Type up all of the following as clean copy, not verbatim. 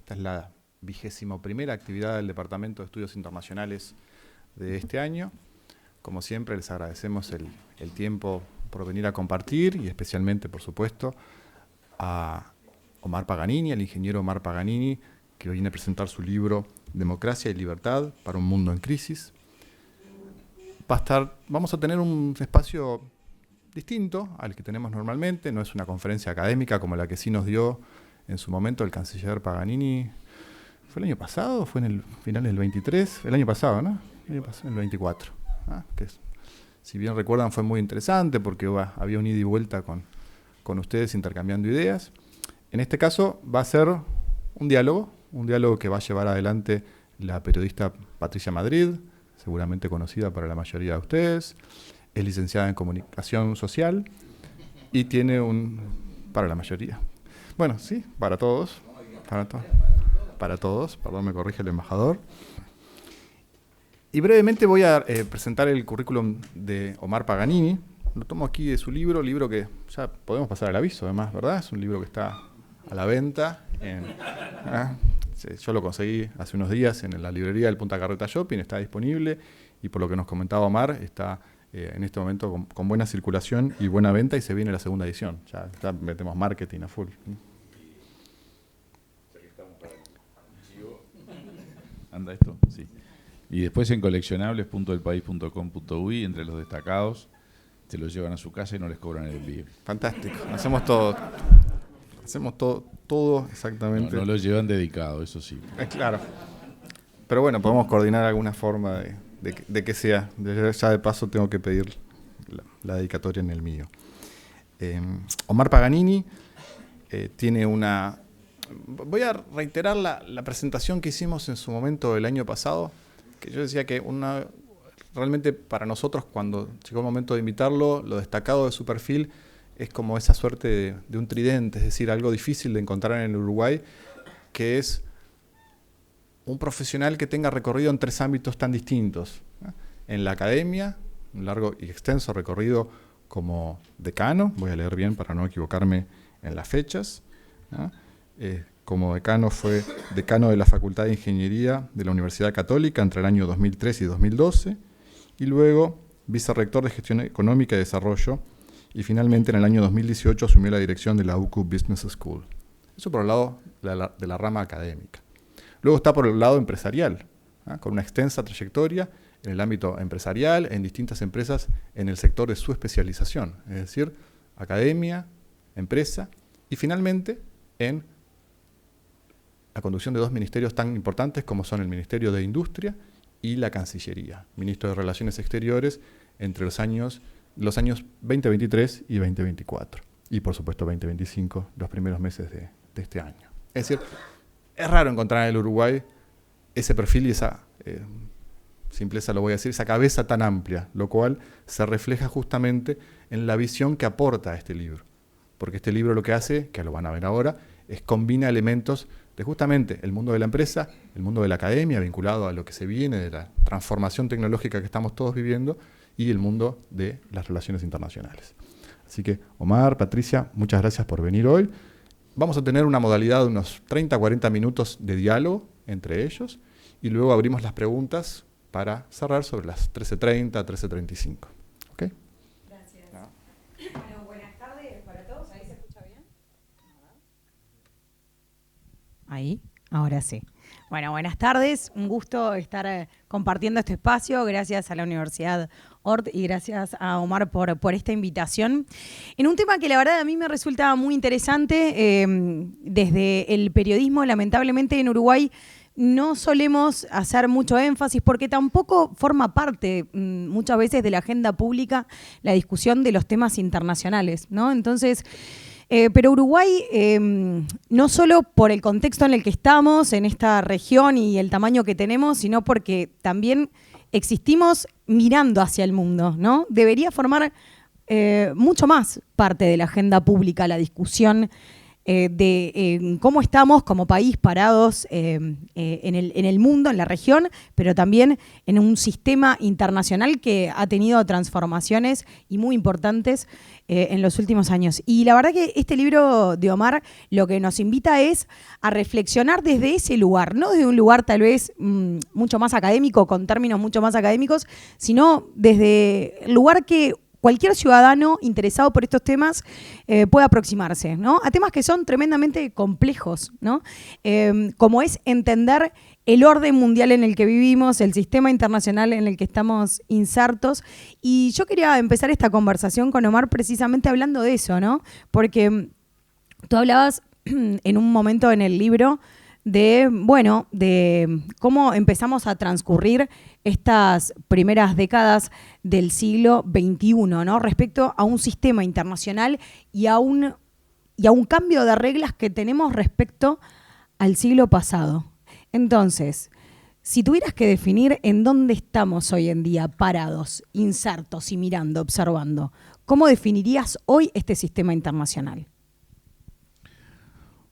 Esta es la 21ª actividad del Departamento de Estudios Internacionales de este año. Como siempre, les agradecemos el tiempo por venir a compartir y especialmente, por supuesto, a Omar Paganini, al ingeniero Omar Paganini, que viene a presentar su libro Democracia y Libertad para un mundo en crisis. Vamos a tener un espacio distinto al que tenemos normalmente, no es una conferencia académica como la que sí nos dio en su momento el canciller Paganini. ¿Fue el año pasado o fue en el final del 23? El año pasado, ¿no? El año pasado, el 24. Si bien recuerdan, fue muy interesante porque había un ida y vuelta con ustedes intercambiando ideas. En este caso va a ser un diálogo que va a llevar adelante la periodista Patricia Madrid, seguramente conocida para la mayoría de ustedes. Es licenciada en Comunicación Social y tiene para la mayoría. Bueno, sí, para todos, perdón, me corrige el embajador. Y brevemente voy a presentar el currículum de Omar Paganini. Lo tomo aquí de su libro que ya podemos pasar al aviso, además, ¿verdad? Es un libro que está a la venta. Yo lo conseguí hace unos días en la librería del Punta Carreta Shopping, está disponible y por lo que nos comentaba Omar, está en este momento con buena circulación y buena venta y se viene la segunda edición. Ya metemos marketing a full. ¿Anda esto? Sí. Y después en coleccionables.elpaís.com.uy, entre los destacados, te lo llevan a su casa y no les cobran el envío. Fantástico. Hacemos todo exactamente. No lo llevan dedicado, eso sí. Claro. Pero bueno, podemos coordinar alguna forma de que sea. Ya de paso tengo que pedir la dedicatoria en el mío. Omar Paganini tiene una... Voy a reiterar la presentación que hicimos en su momento el año pasado, que yo decía que realmente para nosotros, cuando llegó el momento de invitarlo, lo destacado de su perfil es como esa suerte de un tridente, es decir, algo difícil de encontrar en el Uruguay, que es un profesional que tenga recorrido en 3 ámbitos tan distintos, ¿no? En la academia, un largo y extenso recorrido como decano, voy a leer bien para no equivocarme en las fechas, ¿no? Como decano fue decano de la Facultad de Ingeniería de la Universidad Católica entre el año 2003 y 2012, y luego vicerrector de Gestión Económica y Desarrollo, y finalmente en el año 2018 asumió la dirección de la UCU Business School. Eso por el lado de la rama académica. Luego está por el lado empresarial, con una extensa trayectoria en el ámbito empresarial, en distintas empresas en el sector de su especialización, es decir, academia, empresa, y finalmente en la conducción de 2 ministerios tan importantes como son el Ministerio de Industria y la Cancillería, Ministro de Relaciones Exteriores entre los años 2023 y 2024. Y por supuesto 2025, los primeros meses de este año. Es decir, es raro encontrar en el Uruguay ese perfil y esa simpleza, lo voy a decir, esa cabeza tan amplia, lo cual se refleja justamente en la visión que aporta a este libro. Porque este libro lo que hace, que lo van a ver ahora, es combina elementos de justamente el mundo de la empresa, el mundo de la academia, vinculado a lo que se viene de la transformación tecnológica que estamos todos viviendo, y el mundo de las relaciones internacionales. Así que, Omar, Patricia, muchas gracias por venir hoy. Vamos a tener una modalidad de unos 30-40 minutos de diálogo entre ellos, y luego abrimos las preguntas para cerrar sobre las 13:30, 13:35. ¿Ok? Gracias. Bueno, buenas tardes para todos. ¿Ahí se escucha bien? Ahí, ahora sí. Bueno, buenas tardes. Un gusto estar compartiendo este espacio. Gracias a la Universidad Ort y gracias a Omar por esta invitación. En un tema que la verdad a mí me resulta muy interesante, desde el periodismo, lamentablemente en Uruguay no solemos hacer mucho énfasis porque tampoco forma parte muchas veces de la agenda pública la discusión de los temas internacionales, ¿no? Entonces, pero Uruguay, no solo por el contexto en el que estamos, en esta región y el tamaño que tenemos, sino porque también existimos mirando hacia el mundo, ¿no? Debería formar mucho más parte de la agenda pública la discusión de cómo estamos como país parados en el mundo, en la región, pero también en un sistema internacional que ha tenido transformaciones y muy importantes en los últimos años. Y la verdad que este libro de Omar lo que nos invita es a reflexionar desde ese lugar, no desde un lugar tal vez mucho más académico, con términos mucho más académicos, sino desde el lugar que cualquier ciudadano interesado por estos temas puede aproximarse, ¿no? A temas que son tremendamente complejos, ¿no? Como es entender el orden mundial en el que vivimos, el sistema internacional en el que estamos insertos. Y yo quería empezar esta conversación con Omar precisamente hablando de eso, ¿no? Porque tú hablabas en un momento en el libro de cómo empezamos a transcurrir estas primeras décadas del siglo XXI, ¿no? Respecto a un sistema internacional y a un cambio de reglas que tenemos respecto al siglo pasado. Entonces, si tuvieras que definir en dónde estamos hoy en día parados, insertos y mirando, observando, ¿cómo definirías hoy este sistema internacional?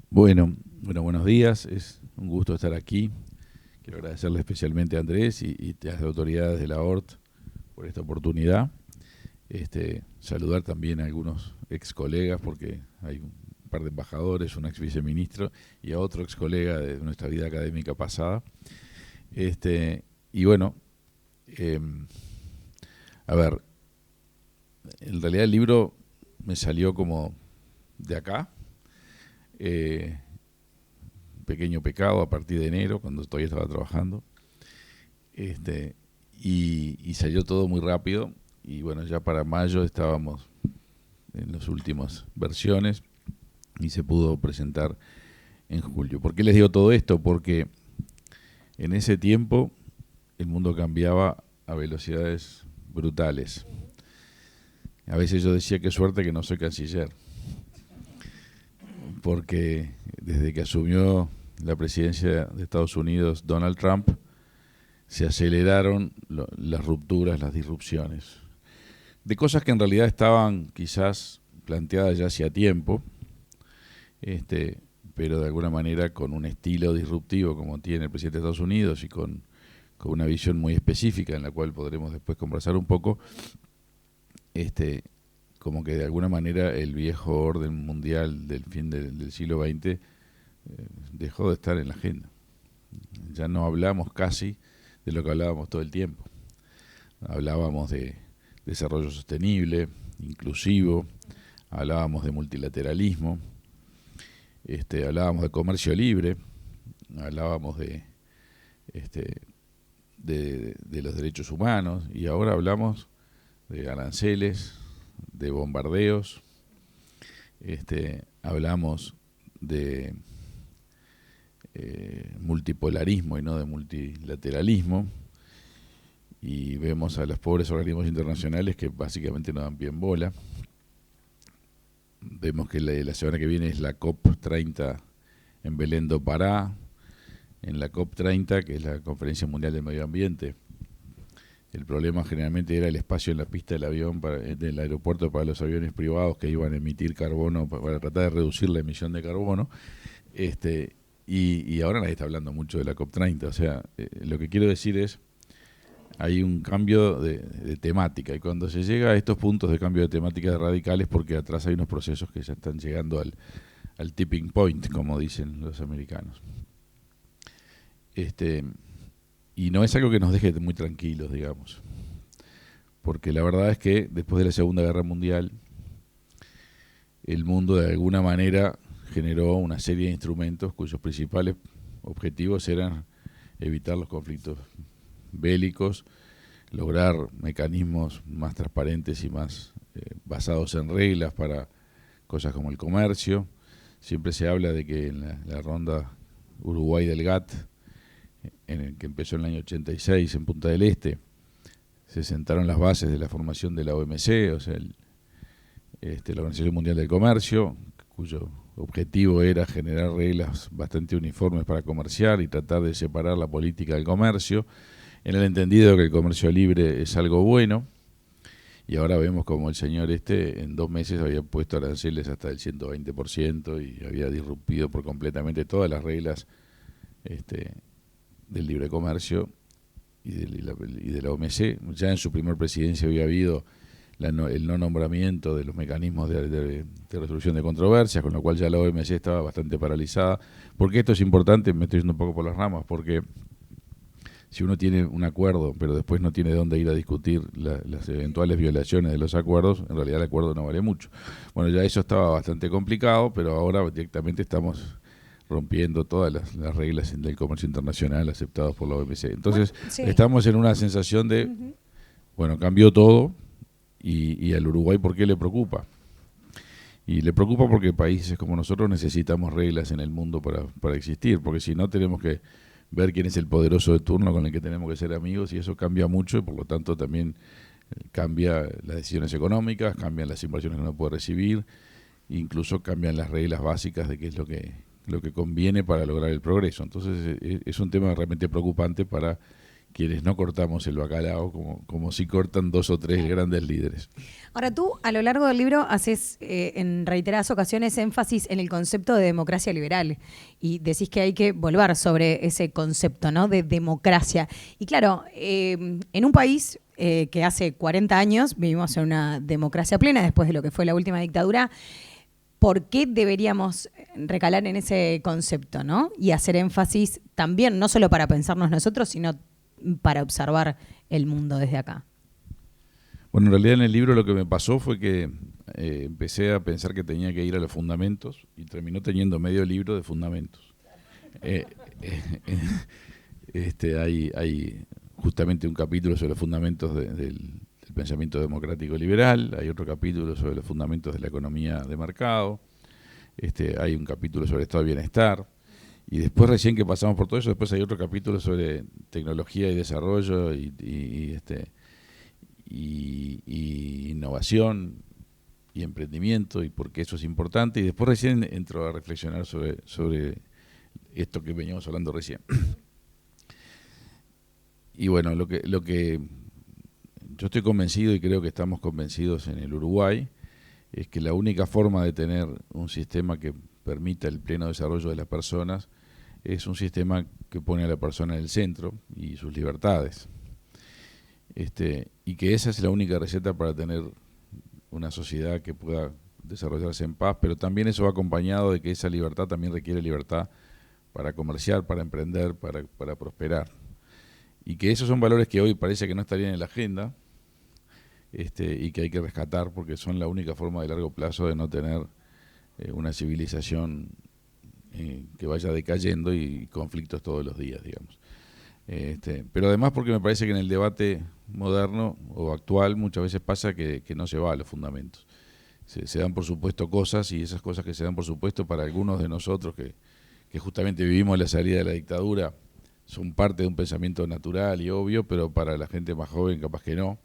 Bueno, buenos días. Es un gusto estar aquí. Quiero agradecerle especialmente a Andrés y a las autoridades de la ORT por esta oportunidad. Saludar también a algunos ex colegas, porque hay un par de embajadores, un ex viceministro y a otro ex colega de nuestra vida académica pasada. A ver, en realidad el libro me salió como de acá. Pequeño pecado a partir de enero, cuando todavía estaba trabajando, y salió todo muy rápido, y bueno, ya para mayo estábamos en las últimas versiones y se pudo presentar en julio. ¿Por qué les digo todo esto? Porque en ese tiempo el mundo cambiaba a velocidades brutales. A veces yo decía qué suerte que no soy canciller, porque desde que asumió la presidencia de Estados Unidos Donald Trump, se aceleraron las rupturas, las disrupciones, de cosas que en realidad estaban quizás planteadas ya hacía tiempo, pero de alguna manera con un estilo disruptivo como tiene el presidente de Estados Unidos y con una visión muy específica en la cual podremos después conversar un poco, como que de alguna manera el viejo orden mundial del fin del siglo XX dejó de estar en la agenda. Ya no hablamos casi de lo que hablábamos todo el tiempo. Hablábamos de desarrollo sostenible, inclusivo, hablábamos de multilateralismo, hablábamos de comercio libre, hablábamos de los derechos humanos, y ahora hablamos de aranceles, de bombardeos, hablamos de multipolarismo y no de multilateralismo, y vemos a los pobres organismos internacionales que básicamente no dan pie en bola. Vemos que la semana que viene es la COP30 en Belén do Pará. En la COP30, que es la Conferencia Mundial del Medio Ambiente, el problema generalmente era el espacio en la pista del avión, del aeropuerto, para los aviones privados que iban a emitir carbono, para tratar de reducir la emisión de carbono. Y ahora nadie está hablando mucho de la COP30. O sea, lo que quiero decir es, hay un cambio de temática, y cuando se llega a estos puntos de cambio de temática radicales, porque atrás hay unos procesos que ya están llegando al tipping point, como dicen los americanos. Y no es algo que nos deje muy tranquilos, digamos, porque la verdad es que después de la Segunda Guerra Mundial, el mundo de alguna manera generó una serie de instrumentos cuyos principales objetivos eran evitar los conflictos bélicos, lograr mecanismos más transparentes y más basados en reglas para cosas como el comercio. Siempre se habla de que en la ronda Uruguay del GATT, en el que empezó en el año 86 en Punta del Este, se sentaron las bases de la formación de la OMC, o sea, la Organización Mundial del Comercio, cuyo objetivo era generar reglas bastante uniformes para comerciar y tratar de separar la política del comercio, en el entendido de que el comercio libre es algo bueno, y ahora vemos como el señor en 2 meses había puesto aranceles hasta el 120% y había disrumpido por completamente todas las reglas del libre comercio y de la OMC. Ya en su primer presidencia había habido el no nombramiento de los mecanismos de resolución de controversias, con lo cual ya la OMC estaba bastante paralizada. ¿Por qué esto es importante? Me estoy yendo un poco por las ramas, porque si uno tiene un acuerdo, pero después no tiene dónde ir a discutir las eventuales violaciones de los acuerdos, en realidad el acuerdo no vale mucho. Bueno, ya eso estaba bastante complicado, pero ahora directamente estamos rompiendo todas las reglas del comercio internacional aceptadas por la OMC. Entonces, sí, estamos en una sensación de, bueno, cambió todo, y al Uruguay, ¿por qué le preocupa? Y le preocupa porque países como nosotros necesitamos reglas en el mundo para existir, porque si no tenemos que ver quién es el poderoso de turno con el que tenemos que ser amigos, y eso cambia mucho, y por lo tanto también cambia las decisiones económicas, cambian las inversiones que uno puede recibir, incluso cambian las reglas básicas de qué es lo que conviene para lograr el progreso. Entonces es un tema realmente preocupante para quienes no cortamos el bacalao como si cortan 2 o 3 grandes líderes. Ahora, tú a lo largo del libro haces en reiteradas ocasiones énfasis en el concepto de democracia liberal y decís que hay que volver sobre ese concepto, ¿no?, de democracia. Y claro, en un país que hace 40 años vivimos en una democracia plena después de lo que fue la última dictadura, ¿por qué deberíamos recalar en ese concepto, ¿no? Y hacer énfasis también, no solo para pensarnos nosotros, sino para observar el mundo desde acá? Bueno, en realidad en el libro lo que me pasó fue que empecé a pensar que tenía que ir a los fundamentos y terminó teniendo medio libro de fundamentos. Hay justamente un capítulo sobre los fundamentos del pensamiento democrático liberal, hay otro capítulo sobre los fundamentos de la economía de mercado, hay un capítulo sobre el estado de bienestar. Y después, recién que pasamos por todo eso, después hay otro capítulo sobre tecnología y desarrollo y innovación y emprendimiento y por qué eso es importante. Y después recién entro a reflexionar sobre esto que veníamos hablando recién. Y bueno, lo que yo estoy convencido, y creo que estamos convencidos en el Uruguay, es que la única forma de tener un sistema que permita el pleno desarrollo de las personas es un sistema que pone a la persona en el centro y sus libertades. Y que esa es la única receta para tener una sociedad que pueda desarrollarse en paz, pero también eso va acompañado de que esa libertad también requiere libertad para comerciar, para emprender, para prosperar. Y que esos son valores que hoy parece que no estarían en la agenda, y que hay que rescatar porque son la única forma de largo plazo de no tener una civilización que vaya decayendo y conflictos todos los días, digamos. Pero además porque me parece que en el debate moderno o actual muchas veces pasa que no se va a los fundamentos. Se dan por supuesto cosas, y esas cosas que se dan por supuesto para algunos de nosotros que justamente vivimos la salida de la dictadura son parte de un pensamiento natural y obvio, pero para la gente más joven capaz que no.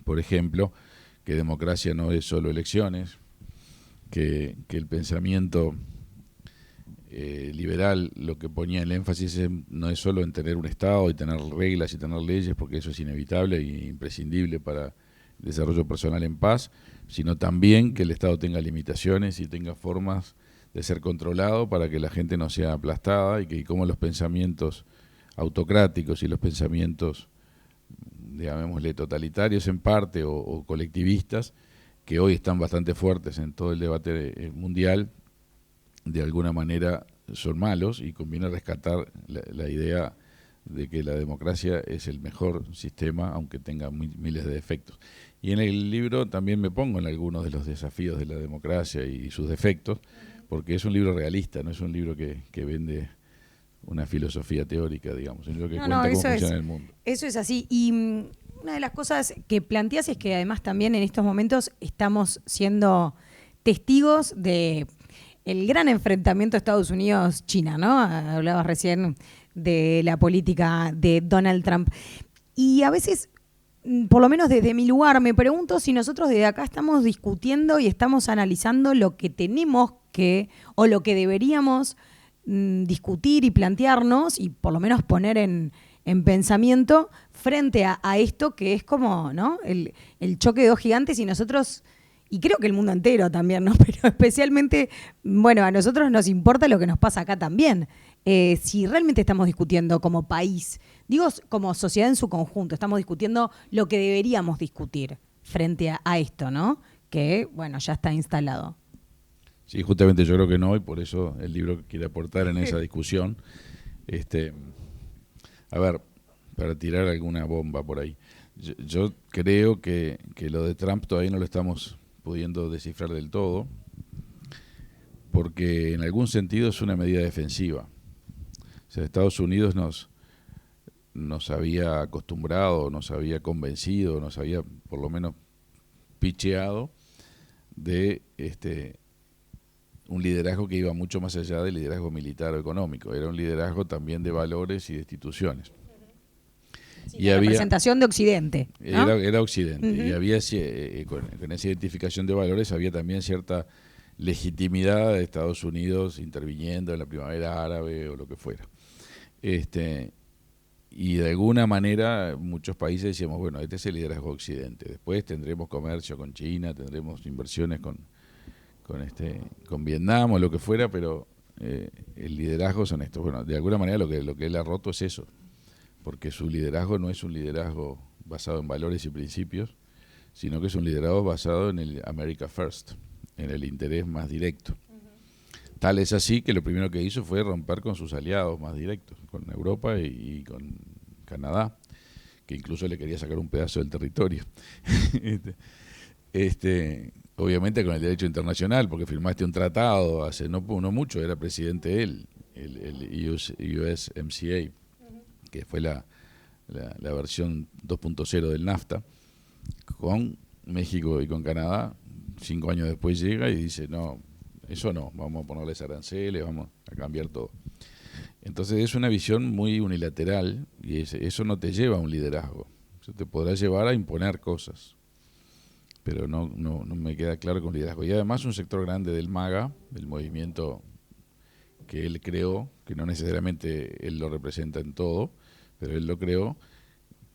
Por ejemplo, que democracia no es solo elecciones, que el pensamiento liberal lo que ponía el énfasis no es solo en tener un Estado y tener reglas y tener leyes, porque eso es inevitable e imprescindible para el desarrollo personal en paz, sino también que el Estado tenga limitaciones y tenga formas de ser controlado para que la gente no sea aplastada, y que como los pensamientos autocráticos y los pensamientos, llamémosle totalitarios en parte o colectivistas, que hoy están bastante fuertes en todo el debate mundial, de alguna manera son malos, y conviene rescatar la idea de que la democracia es el mejor sistema, aunque tenga miles de defectos. Y en el libro también me pongo en algunos de los desafíos de la democracia y sus defectos, porque es un libro realista, no es un libro que vende una filosofía teórica, digamos, es un libro que cuenta cómo funciona el mundo. Eso es así. Y una de las cosas que planteas es que además también en estos momentos estamos siendo testigos de el gran enfrentamiento Estados Unidos-China, ¿no? Hablabas recién de la política de Donald Trump. Y a veces, por lo menos desde mi lugar, me pregunto si nosotros desde acá estamos discutiendo y estamos analizando lo que tenemos que, o lo que deberíamos discutir y plantearnos, y por lo menos poner en en pensamiento frente a esto que es como, ¿no? El choque de dos gigantes y nosotros, y creo que el mundo entero también, ¿no? Pero especialmente, bueno, a nosotros nos importa lo que nos pasa acá también. Si realmente estamos discutiendo como país, digo como sociedad en su conjunto, estamos discutiendo lo que deberíamos discutir frente a esto, ¿no? Que, bueno, ya está instalado. Sí, justamente yo creo que no, y por eso el libro quiere aportar en esa discusión. A ver, para tirar alguna bomba por ahí. Yo creo que lo de Trump todavía no lo estamos pudiendo descifrar del todo, porque en algún sentido es una medida defensiva. O sea, Estados Unidos nos había acostumbrado, nos había convencido, nos había por lo menos picheado de un liderazgo que iba mucho más allá del liderazgo militar o económico. Era un liderazgo también de valores y de instituciones. Sí, y la representación de Occidente, ¿no? Era Occidente. Y había, con esa identificación de valores, había también cierta legitimidad de Estados Unidos interviniendo en la primavera árabe o lo que fuera. Y de alguna manera muchos países decíamos, bueno, este es el liderazgo Occidente. Después tendremos comercio con China, tendremos inversiones con Vietnam o lo que fuera, pero el liderazgo son estos. Bueno, de alguna manera lo que él ha roto es eso, porque su liderazgo no es un liderazgo basado en valores y principios, sino que es un liderazgo basado en el America First, en el interés más directo. Tal es así que lo primero que hizo fue romper con sus aliados más directos, con Europa y con Canadá, que incluso le quería sacar un pedazo del territorio. Obviamente con el derecho internacional, porque firmaste un tratado hace no mucho, era presidente él, el USMCA, que fue la versión 2.0 del NAFTA, con México y con Canadá. 5 años después llega y dice, no, eso no, vamos a ponerles aranceles, vamos a cambiar todo. Entonces es una visión muy unilateral y eso no te lleva a un liderazgo. Eso te podrá llevar a imponer cosas, pero no me queda claro con liderazgo. Y además un sector grande del MAGA, del movimiento que él creó, que no necesariamente él lo representa en todo, pero él lo creó,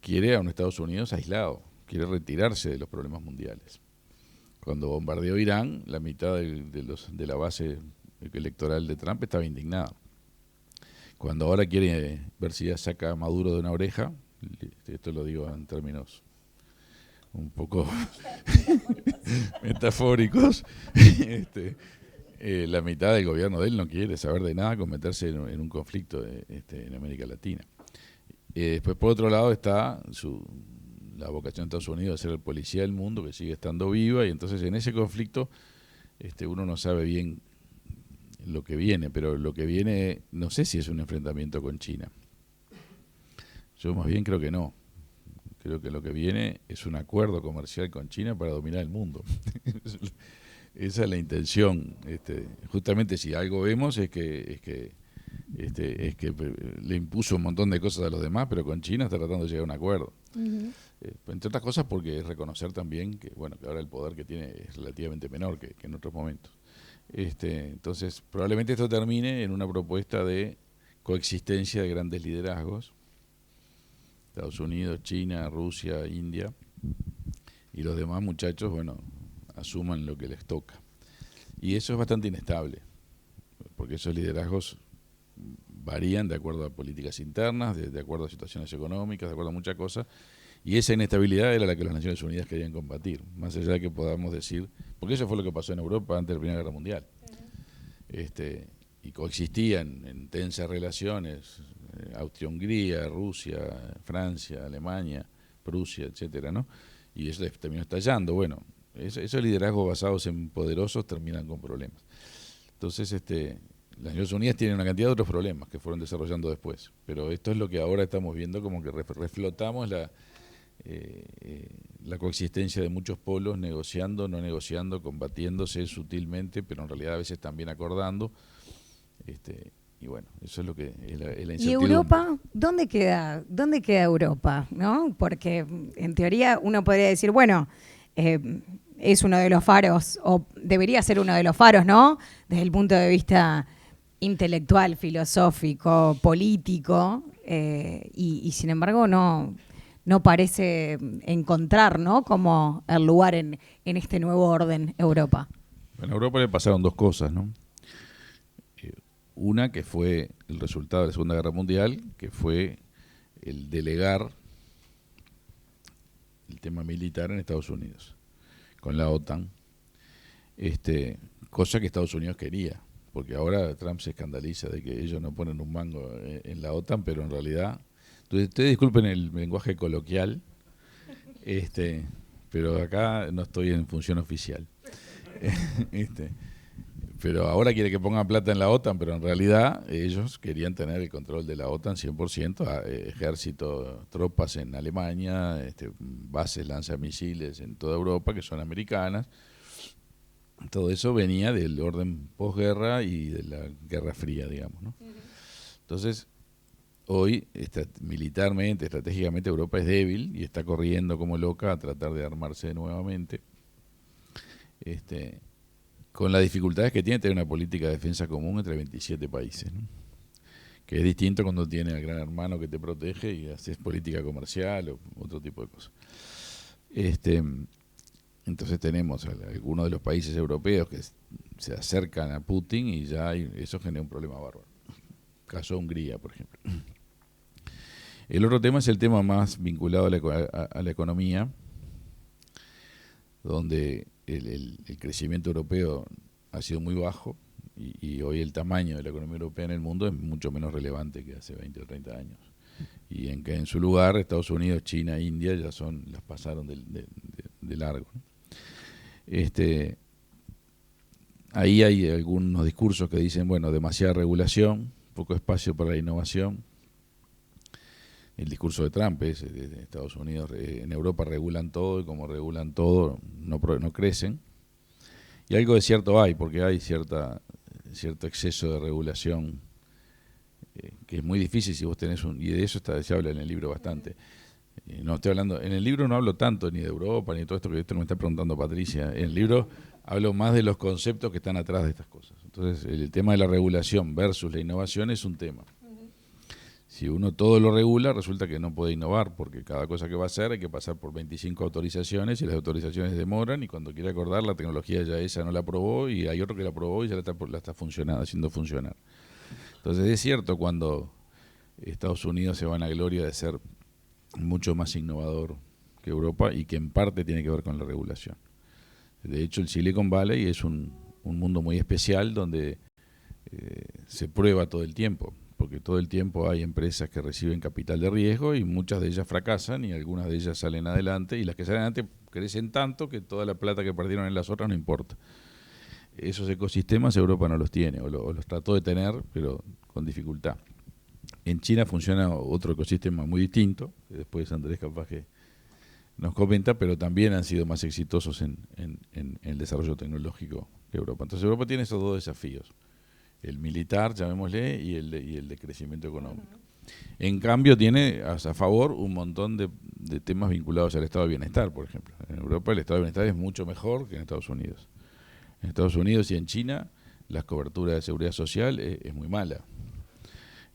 quiere a un Estados Unidos aislado, quiere retirarse de los problemas mundiales. Cuando bombardeó Irán, la mitad de la base electoral de Trump estaba indignada. Cuando ahora quiere ver si ya saca a Maduro de una oreja, esto lo digo en términos un poco metafóricos, la mitad del gobierno de él no quiere saber de nada con meterse en un conflicto en América Latina. Después, por otro lado, está la vocación de Estados Unidos de ser el policía del mundo, que sigue estando viva, y entonces en ese conflicto uno no sabe bien lo que viene, pero lo que viene, no sé si es un enfrentamiento con China. Yo más bien creo que no. Creo que lo que viene es un acuerdo comercial con China para dominar el mundo. Esa es la intención. Justamente si algo vemos es que le impuso un montón de cosas a los demás, pero con China está tratando de llegar a un acuerdo. Entre otras cosas porque es reconocer también que ahora el poder que tiene es relativamente menor que en otros momentos. Entonces probablemente esto termine en una propuesta de coexistencia de grandes liderazgos, Estados Unidos, China, Rusia, India, y los demás muchachos, asuman lo que les toca. Y eso es bastante inestable, porque esos liderazgos varían de acuerdo a políticas internas, de acuerdo a situaciones económicas, de acuerdo a muchas cosas, y esa inestabilidad era la que las Naciones Unidas querían combatir, más allá de que podamos decir, porque eso fue lo que pasó en Europa antes de la Primera Guerra Mundial. Y coexistían en tensas relaciones Austria-Hungría, Rusia, Francia, Alemania, Prusia, etcétera, ¿no? Y eso terminó estallando. Bueno, esos liderazgos basados en poderosos terminan con problemas. Entonces, las Naciones Unidas tienen una cantidad de otros problemas que fueron desarrollando después, pero esto es lo que ahora estamos viendo, como que reflotamos la coexistencia de muchos polos, negociando, no negociando, combatiéndose sutilmente, pero en realidad a veces también acordando. Y bueno, eso es lo que es la incertidumbre. ¿Y Europa? ¿Dónde queda Europa? ¿No? Porque en teoría uno podría decir, es uno de los faros, o debería ser uno de los faros, ¿no? Desde el punto de vista intelectual, filosófico, político, y sin embargo no parece encontrar, ¿no?, como el lugar en este nuevo orden Europa. Bueno, a Europa le pasaron dos cosas, ¿no? Una que fue el resultado de la Segunda Guerra Mundial, que fue el delegar el tema militar en Estados Unidos, con la OTAN, cosa que Estados Unidos quería, porque ahora Trump se escandaliza de que ellos no ponen un mango en la OTAN, pero en realidad, ustedes disculpen el lenguaje coloquial, pero acá no estoy en función oficial. Pero ahora quiere que pongan plata en la OTAN, pero en realidad ellos querían tener el control de la OTAN 100%, ejército, tropas en Alemania, bases lanzamisiles en toda Europa que son americanas. Todo eso venía del orden posguerra y de la Guerra Fría, digamos, ¿no? Entonces, hoy militarmente, estratégicamente, Europa es débil y está corriendo como loca a tratar de armarse nuevamente. Con las dificultades que tiene tener una política de defensa común entre 27 países, ¿no? Que es distinto cuando tiene al gran hermano que te protege y haces política comercial o otro tipo de cosas. Entonces tenemos algunos de los países europeos que se acercan a Putin y ya eso genera un problema bárbaro. Caso Hungría, por ejemplo. El otro tema es el tema más vinculado a la economía, donde el crecimiento europeo ha sido muy bajo y hoy el tamaño de la economía europea en el mundo es mucho menos relevante que hace 20 o 30 años. Y en que en su lugar Estados Unidos, China, India ya las pasaron de largo, ¿no? Ahí hay algunos discursos que dicen, bueno, demasiada regulación, poco espacio para la innovación. El discurso de Trump es de Estados Unidos, en Europa regulan todo y como regulan todo no crecen. Y algo de cierto hay, porque hay cierto exceso de regulación que es muy difícil si vos tenés y de eso se habla en el libro bastante. No estoy hablando, en el libro no hablo tanto ni de Europa ni de todo esto que me está preguntando Patricia. En el libro hablo más de los conceptos que están atrás de estas cosas. Entonces, el tema de la regulación versus la innovación es un tema. Si uno todo lo regula, resulta que no puede innovar, porque cada cosa que va a hacer hay que pasar por 25 autorizaciones y las autorizaciones demoran y cuando quiere acordar la tecnología ya esa no la aprobó y hay otro que la aprobó y ya la está haciendo funcionar. Entonces es cierto cuando Estados Unidos se va a la gloria de ser mucho más innovador que Europa y que en parte tiene que ver con la regulación. De hecho, el Silicon Valley es un mundo muy especial donde se prueba todo el tiempo, porque todo el tiempo hay empresas que reciben capital de riesgo y muchas de ellas fracasan y algunas de ellas salen adelante y las que salen adelante crecen tanto que toda la plata que perdieron en las otras no importa. Esos ecosistemas Europa no los tiene o los trató de tener, pero con dificultad. En China funciona otro ecosistema muy distinto, que después Andrés capaz que nos comenta, pero también han sido más exitosos en el desarrollo tecnológico que Europa. Entonces Europa tiene esos dos desafíos, el militar, llamémosle, y el de crecimiento económico. En cambio tiene a favor un montón de temas vinculados al estado de bienestar, por ejemplo. En Europa el estado de bienestar es mucho mejor que en Estados Unidos. En Estados Unidos y en China la cobertura de seguridad social es muy mala.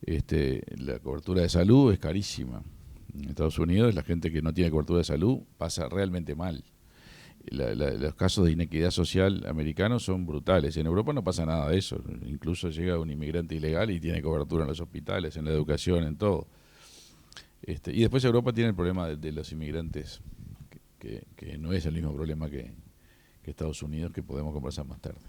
La cobertura de salud es carísima. En Estados Unidos la gente que no tiene cobertura de salud pasa realmente mal. Los casos de inequidad social americanos son brutales. En Europa no pasa nada de eso. Incluso llega un inmigrante ilegal y tiene cobertura en los hospitales, en la educación, en todo. Y después Europa tiene el problema de los inmigrantes, que no es el mismo problema que Estados Unidos, que podemos conversar más tarde.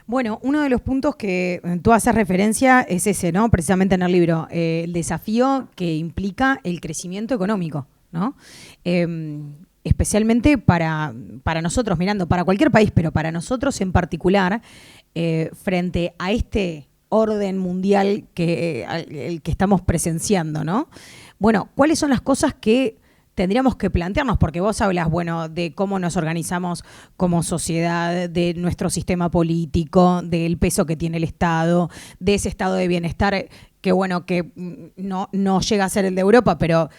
Bueno, uno de los puntos que tú haces referencia es ese, ¿no? Precisamente en el libro, el desafío que implica el crecimiento económico, ¿no? Especialmente para nosotros, mirando para cualquier país, pero para nosotros en particular, frente a este orden mundial el que estamos presenciando, ¿no? Bueno, ¿cuáles son las cosas que tendríamos que plantearnos? Porque vos hablas, bueno, de cómo nos organizamos como sociedad, de nuestro sistema político, del peso que tiene el Estado, de ese estado de bienestar que, bueno, que no llega a ser el de Europa, pero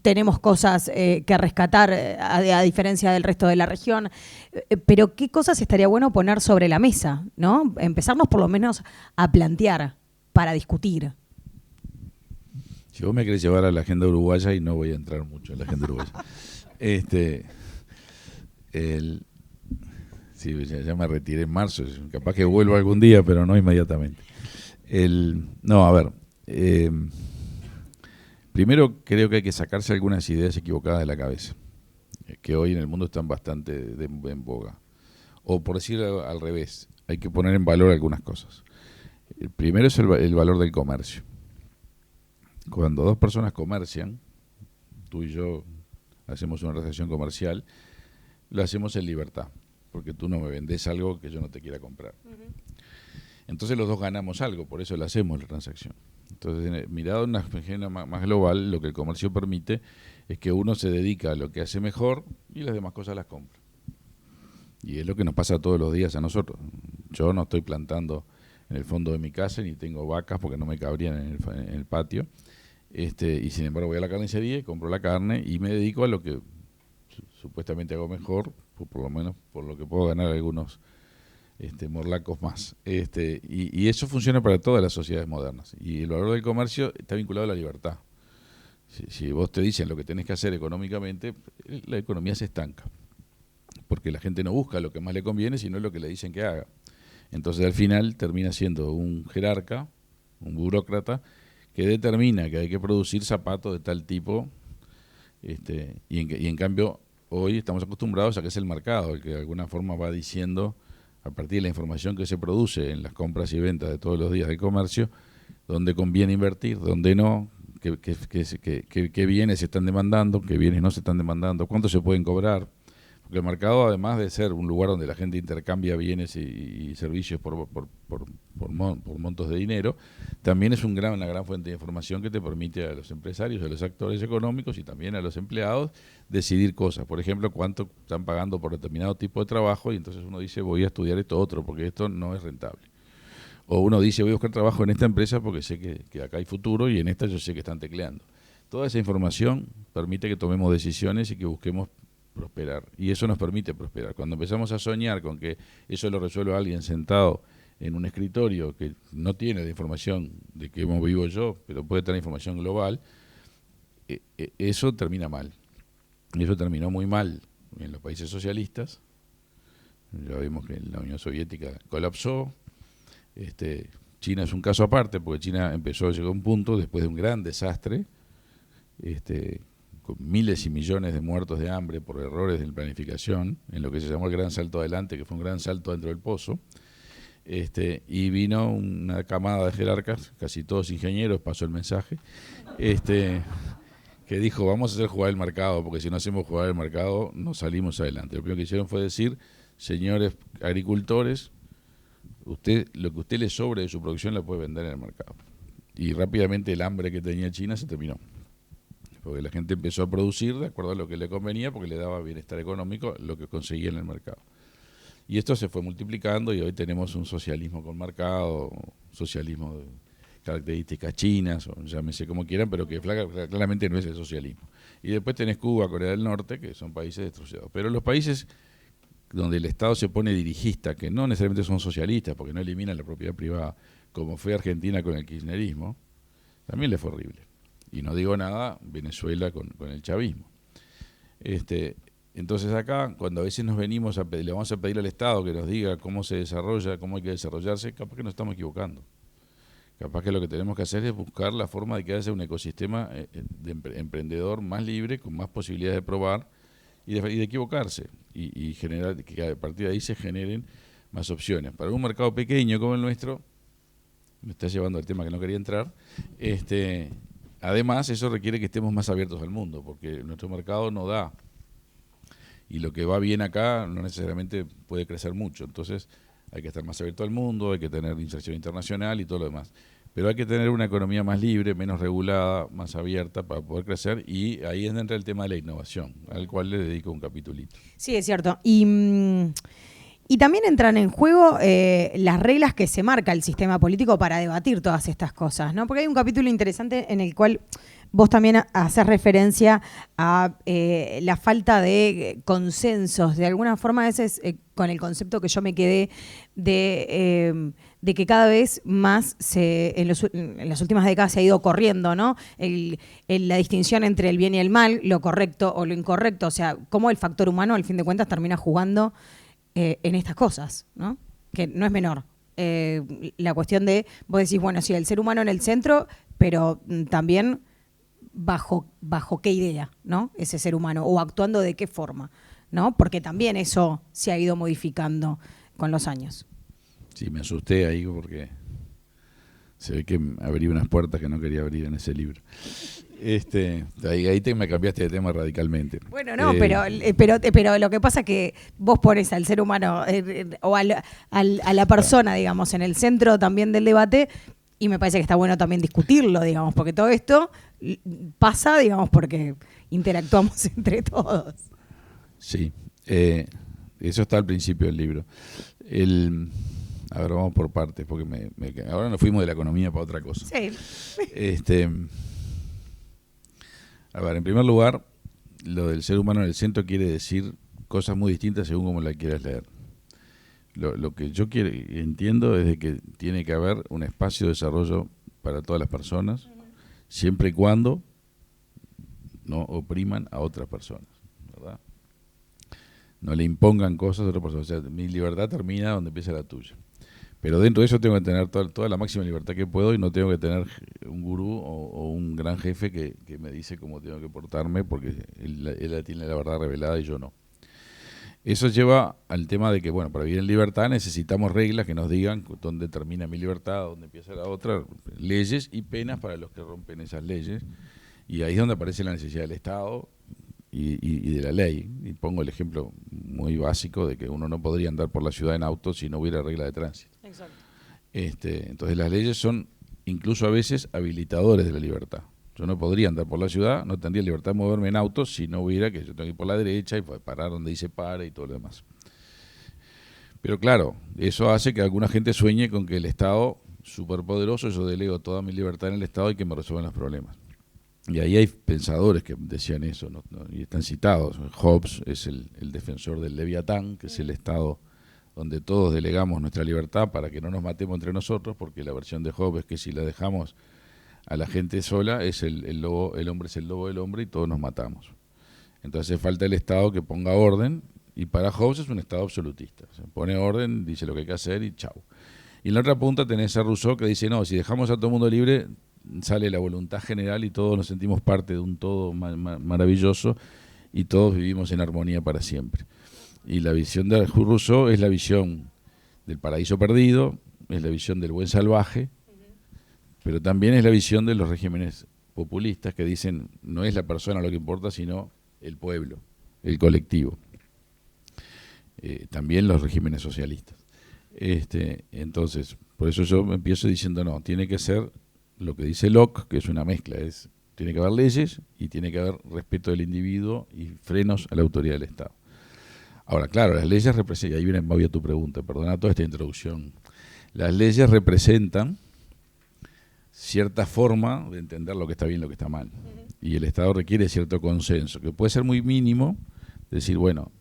tenemos cosas que rescatar a diferencia del resto de la región. Pero ¿qué cosas estaría bueno poner sobre la mesa, ¿no? Empezarnos por lo menos a plantear para discutir. Si vos me querés llevar a la agenda uruguaya, y no voy a entrar mucho en la agenda uruguaya. Sí, ya me retiré en marzo, capaz que vuelvo algún día, pero no inmediatamente. No, a ver, primero creo que hay que sacarse algunas ideas equivocadas de la cabeza, que hoy en el mundo están bastante en boga. O por decirlo al revés, hay que poner en valor algunas cosas. El primero es el valor del comercio. Cuando dos personas comercian, tú y yo hacemos una transacción comercial, lo hacemos en libertad, porque tú no me vendés algo que yo no te quiera comprar. Entonces los dos ganamos algo, por eso lo hacemos la transacción. Entonces, mirado en una perspectiva más global, lo que el comercio permite es que uno se dedica a lo que hace mejor y las demás cosas las compra. Y es lo que nos pasa todos los días a nosotros. Yo no estoy plantando en el fondo de mi casa, ni tengo vacas porque no me cabrían en el patio. Y sin embargo voy a la carnicería y compro la carne y me dedico a lo que supuestamente hago mejor, por lo menos por lo que puedo ganar algunos morlacos más. Y eso funciona para todas las sociedades modernas. Y el valor del comercio está vinculado a la libertad. Si vos te dicen lo que tenés que hacer económicamente, la economía se estanca. Porque la gente no busca lo que más le conviene, sino lo que le dicen que haga. Entonces al final termina siendo un jerarca, un burócrata, que determina que hay que producir zapatos de tal tipo, y en cambio hoy estamos acostumbrados a que es el mercado el que de alguna forma va diciendo, a partir de la información que se produce en las compras y ventas de todos los días del comercio, dónde conviene invertir, dónde no, qué bienes se están demandando, qué bienes no se están demandando, cuánto se pueden cobrar. Porque el mercado, además de ser un lugar donde la gente intercambia bienes y servicios por montos de dinero, también es una gran fuente de información que te permite a los empresarios, a los actores económicos y también a los empleados decidir cosas. Por ejemplo, cuánto están pagando por determinado tipo de trabajo y entonces uno dice voy a estudiar esto otro porque esto no es rentable. O uno dice voy a buscar trabajo en esta empresa porque sé que acá hay futuro y en esta yo sé que están tecleando. Toda esa información permite que tomemos decisiones y que busquemos prosperar, y eso nos permite prosperar. Cuando empezamos a soñar con que eso lo resuelve alguien sentado en un escritorio que no tiene la información de que vivo yo, pero puede tener información global, eso termina mal. Eso terminó muy mal en los países socialistas. Ya vimos que la Unión Soviética colapsó. China es un caso aparte, porque China llegó a un punto después de un gran desastre, con miles y millones de muertos de hambre por errores de planificación, en lo que se llamó el gran salto adelante, que fue un gran salto dentro del pozo, y vino una camada de jerarcas, casi todos ingenieros, pasó el mensaje, que dijo, vamos a hacer jugar el mercado, porque si no hacemos jugar el mercado, no salimos adelante. Lo primero que hicieron fue decir, señores agricultores, lo que a usted le sobre de su producción la puede vender en el mercado. Y rápidamente el hambre que tenía China se terminó. Porque la gente empezó a producir de acuerdo a lo que le convenía, porque le daba bienestar económico lo que conseguía en el mercado. Y esto se fue multiplicando y hoy tenemos un socialismo con mercado, socialismo de características chinas, o llámese como quieran, pero que claramente no es el socialismo. Y después tenés Cuba, Corea del Norte, que son países destrozados. Pero los países donde el Estado se pone dirigista, que no necesariamente son socialistas, porque no eliminan la propiedad privada, como fue Argentina con el kirchnerismo, también le fue horrible. Y no digo nada, Venezuela con el chavismo. Entonces acá, cuando a veces nos venimos le vamos a pedir al Estado que nos diga cómo se desarrolla, cómo hay que desarrollarse, capaz que nos estamos equivocando. Capaz que lo que tenemos que hacer es buscar la forma de que haya un ecosistema de emprendedor más libre, con más posibilidades de probar y de equivocarse. Y generar que a partir de ahí se generen más opciones. Para un mercado pequeño como el nuestro, me está llevando al tema que no quería entrar, además, eso requiere que estemos más abiertos al mundo, porque nuestro mercado no da. Y lo que va bien acá no necesariamente puede crecer mucho. Entonces, hay que estar más abierto al mundo, hay que tener inserción internacional y todo lo demás. Pero hay que tener una economía más libre, menos regulada, más abierta para poder crecer. Y ahí entra el tema de la innovación, al cual le dedico un capitulito. Sí, es cierto. Y también entran en juego las reglas que se marca el sistema político para debatir todas estas cosas, ¿no? Porque hay un capítulo interesante en el cual vos también haces referencia a la falta de consensos. De alguna forma, ese es con el concepto que yo me quedé de que cada vez más en las últimas décadas se ha ido corriendo, ¿no? La distinción entre el bien y el mal, lo correcto o lo incorrecto, o sea, cómo el factor humano, al fin de cuentas, termina jugando en estas cosas, ¿no? Que no es menor. La cuestión de, vos decís, bueno, sí, el ser humano en el centro, pero también bajo qué idea, ¿no? Ese ser humano, o actuando de qué forma, ¿no? Porque también eso se ha ido modificando con los años. Sí, me asusté ahí porque se ve que abrí unas puertas que no quería abrir en ese libro. Ahí me cambiaste de tema radicalmente. Bueno, no, pero lo que pasa es que vos pones al ser humano o a la persona, digamos, en el centro también del debate, y me parece que está bueno también discutirlo, digamos, porque todo esto pasa, digamos, porque interactuamos entre todos. Sí, eso está al principio del libro. A ver, vamos por partes, porque ahora nos fuimos de la economía para otra cosa. Sí. A ver, en primer lugar, lo del ser humano en el centro quiere decir cosas muy distintas según como la quieras leer. Lo que yo entiendo es de que tiene que haber un espacio de desarrollo para todas las personas, siempre y cuando no opriman a otras personas, ¿verdad? No le impongan cosas a otras personas. O sea, mi libertad termina donde empieza la tuya. Pero dentro de eso tengo que tener toda la máxima libertad que puedo y no tengo que tener un gurú o un gran jefe que me dice cómo tengo que portarme porque él tiene la verdad revelada y yo no. Eso lleva al tema de que, bueno, para vivir en libertad necesitamos reglas que nos digan dónde termina mi libertad, dónde empieza la otra, leyes y penas para los que rompen esas leyes. Y ahí es donde aparece la necesidad del Estado y de la ley. Y pongo el ejemplo muy básico de que uno no podría andar por la ciudad en auto si no hubiera regla de tránsito. Exacto. Entonces las leyes son incluso a veces habilitadores de la libertad. Yo no podría andar por la ciudad, no tendría libertad de moverme en auto si no hubiera que yo tengo que ir por la derecha y parar donde dice para y todo lo demás. Pero claro, eso hace que alguna gente sueñe con que el Estado superpoderoso, yo delego toda mi libertad en el Estado y que me resuelvan los problemas. Y ahí hay pensadores que decían eso, ¿no? Y están citados. Hobbes es el defensor del Leviatán, que es el Estado donde todos delegamos nuestra libertad para que no nos matemos entre nosotros, porque la versión de Hobbes es que si la dejamos a la gente sola, es el hombre es el lobo del hombre y todos nos matamos. Entonces hace falta el Estado que ponga orden, y para Hobbes es un Estado absolutista. Se pone orden, dice lo que hay que hacer y chau. Y en la otra punta tenés a Rousseau que dice, no, si dejamos a todo el mundo libre, sale la voluntad general y todos nos sentimos parte de un todo maravilloso y todos vivimos en armonía para siempre. Y la visión de Rousseau es la visión del paraíso perdido, es la visión del buen salvaje, pero también es la visión de los regímenes populistas que dicen no es la persona lo que importa, sino el pueblo, el colectivo. También los regímenes socialistas. Entonces, por eso yo empiezo diciendo no, tiene que ser lo que dice Locke, que es una mezcla, tiene que haber leyes y tiene que haber respeto del individuo y frenos a la autoridad del Estado. Ahora, claro, las leyes representan, y ahí viene tu pregunta, perdona toda esta introducción, las leyes representan cierta forma de entender lo que está bien y lo que está mal. Y el Estado requiere cierto consenso, que puede ser muy mínimo, decir, bueno,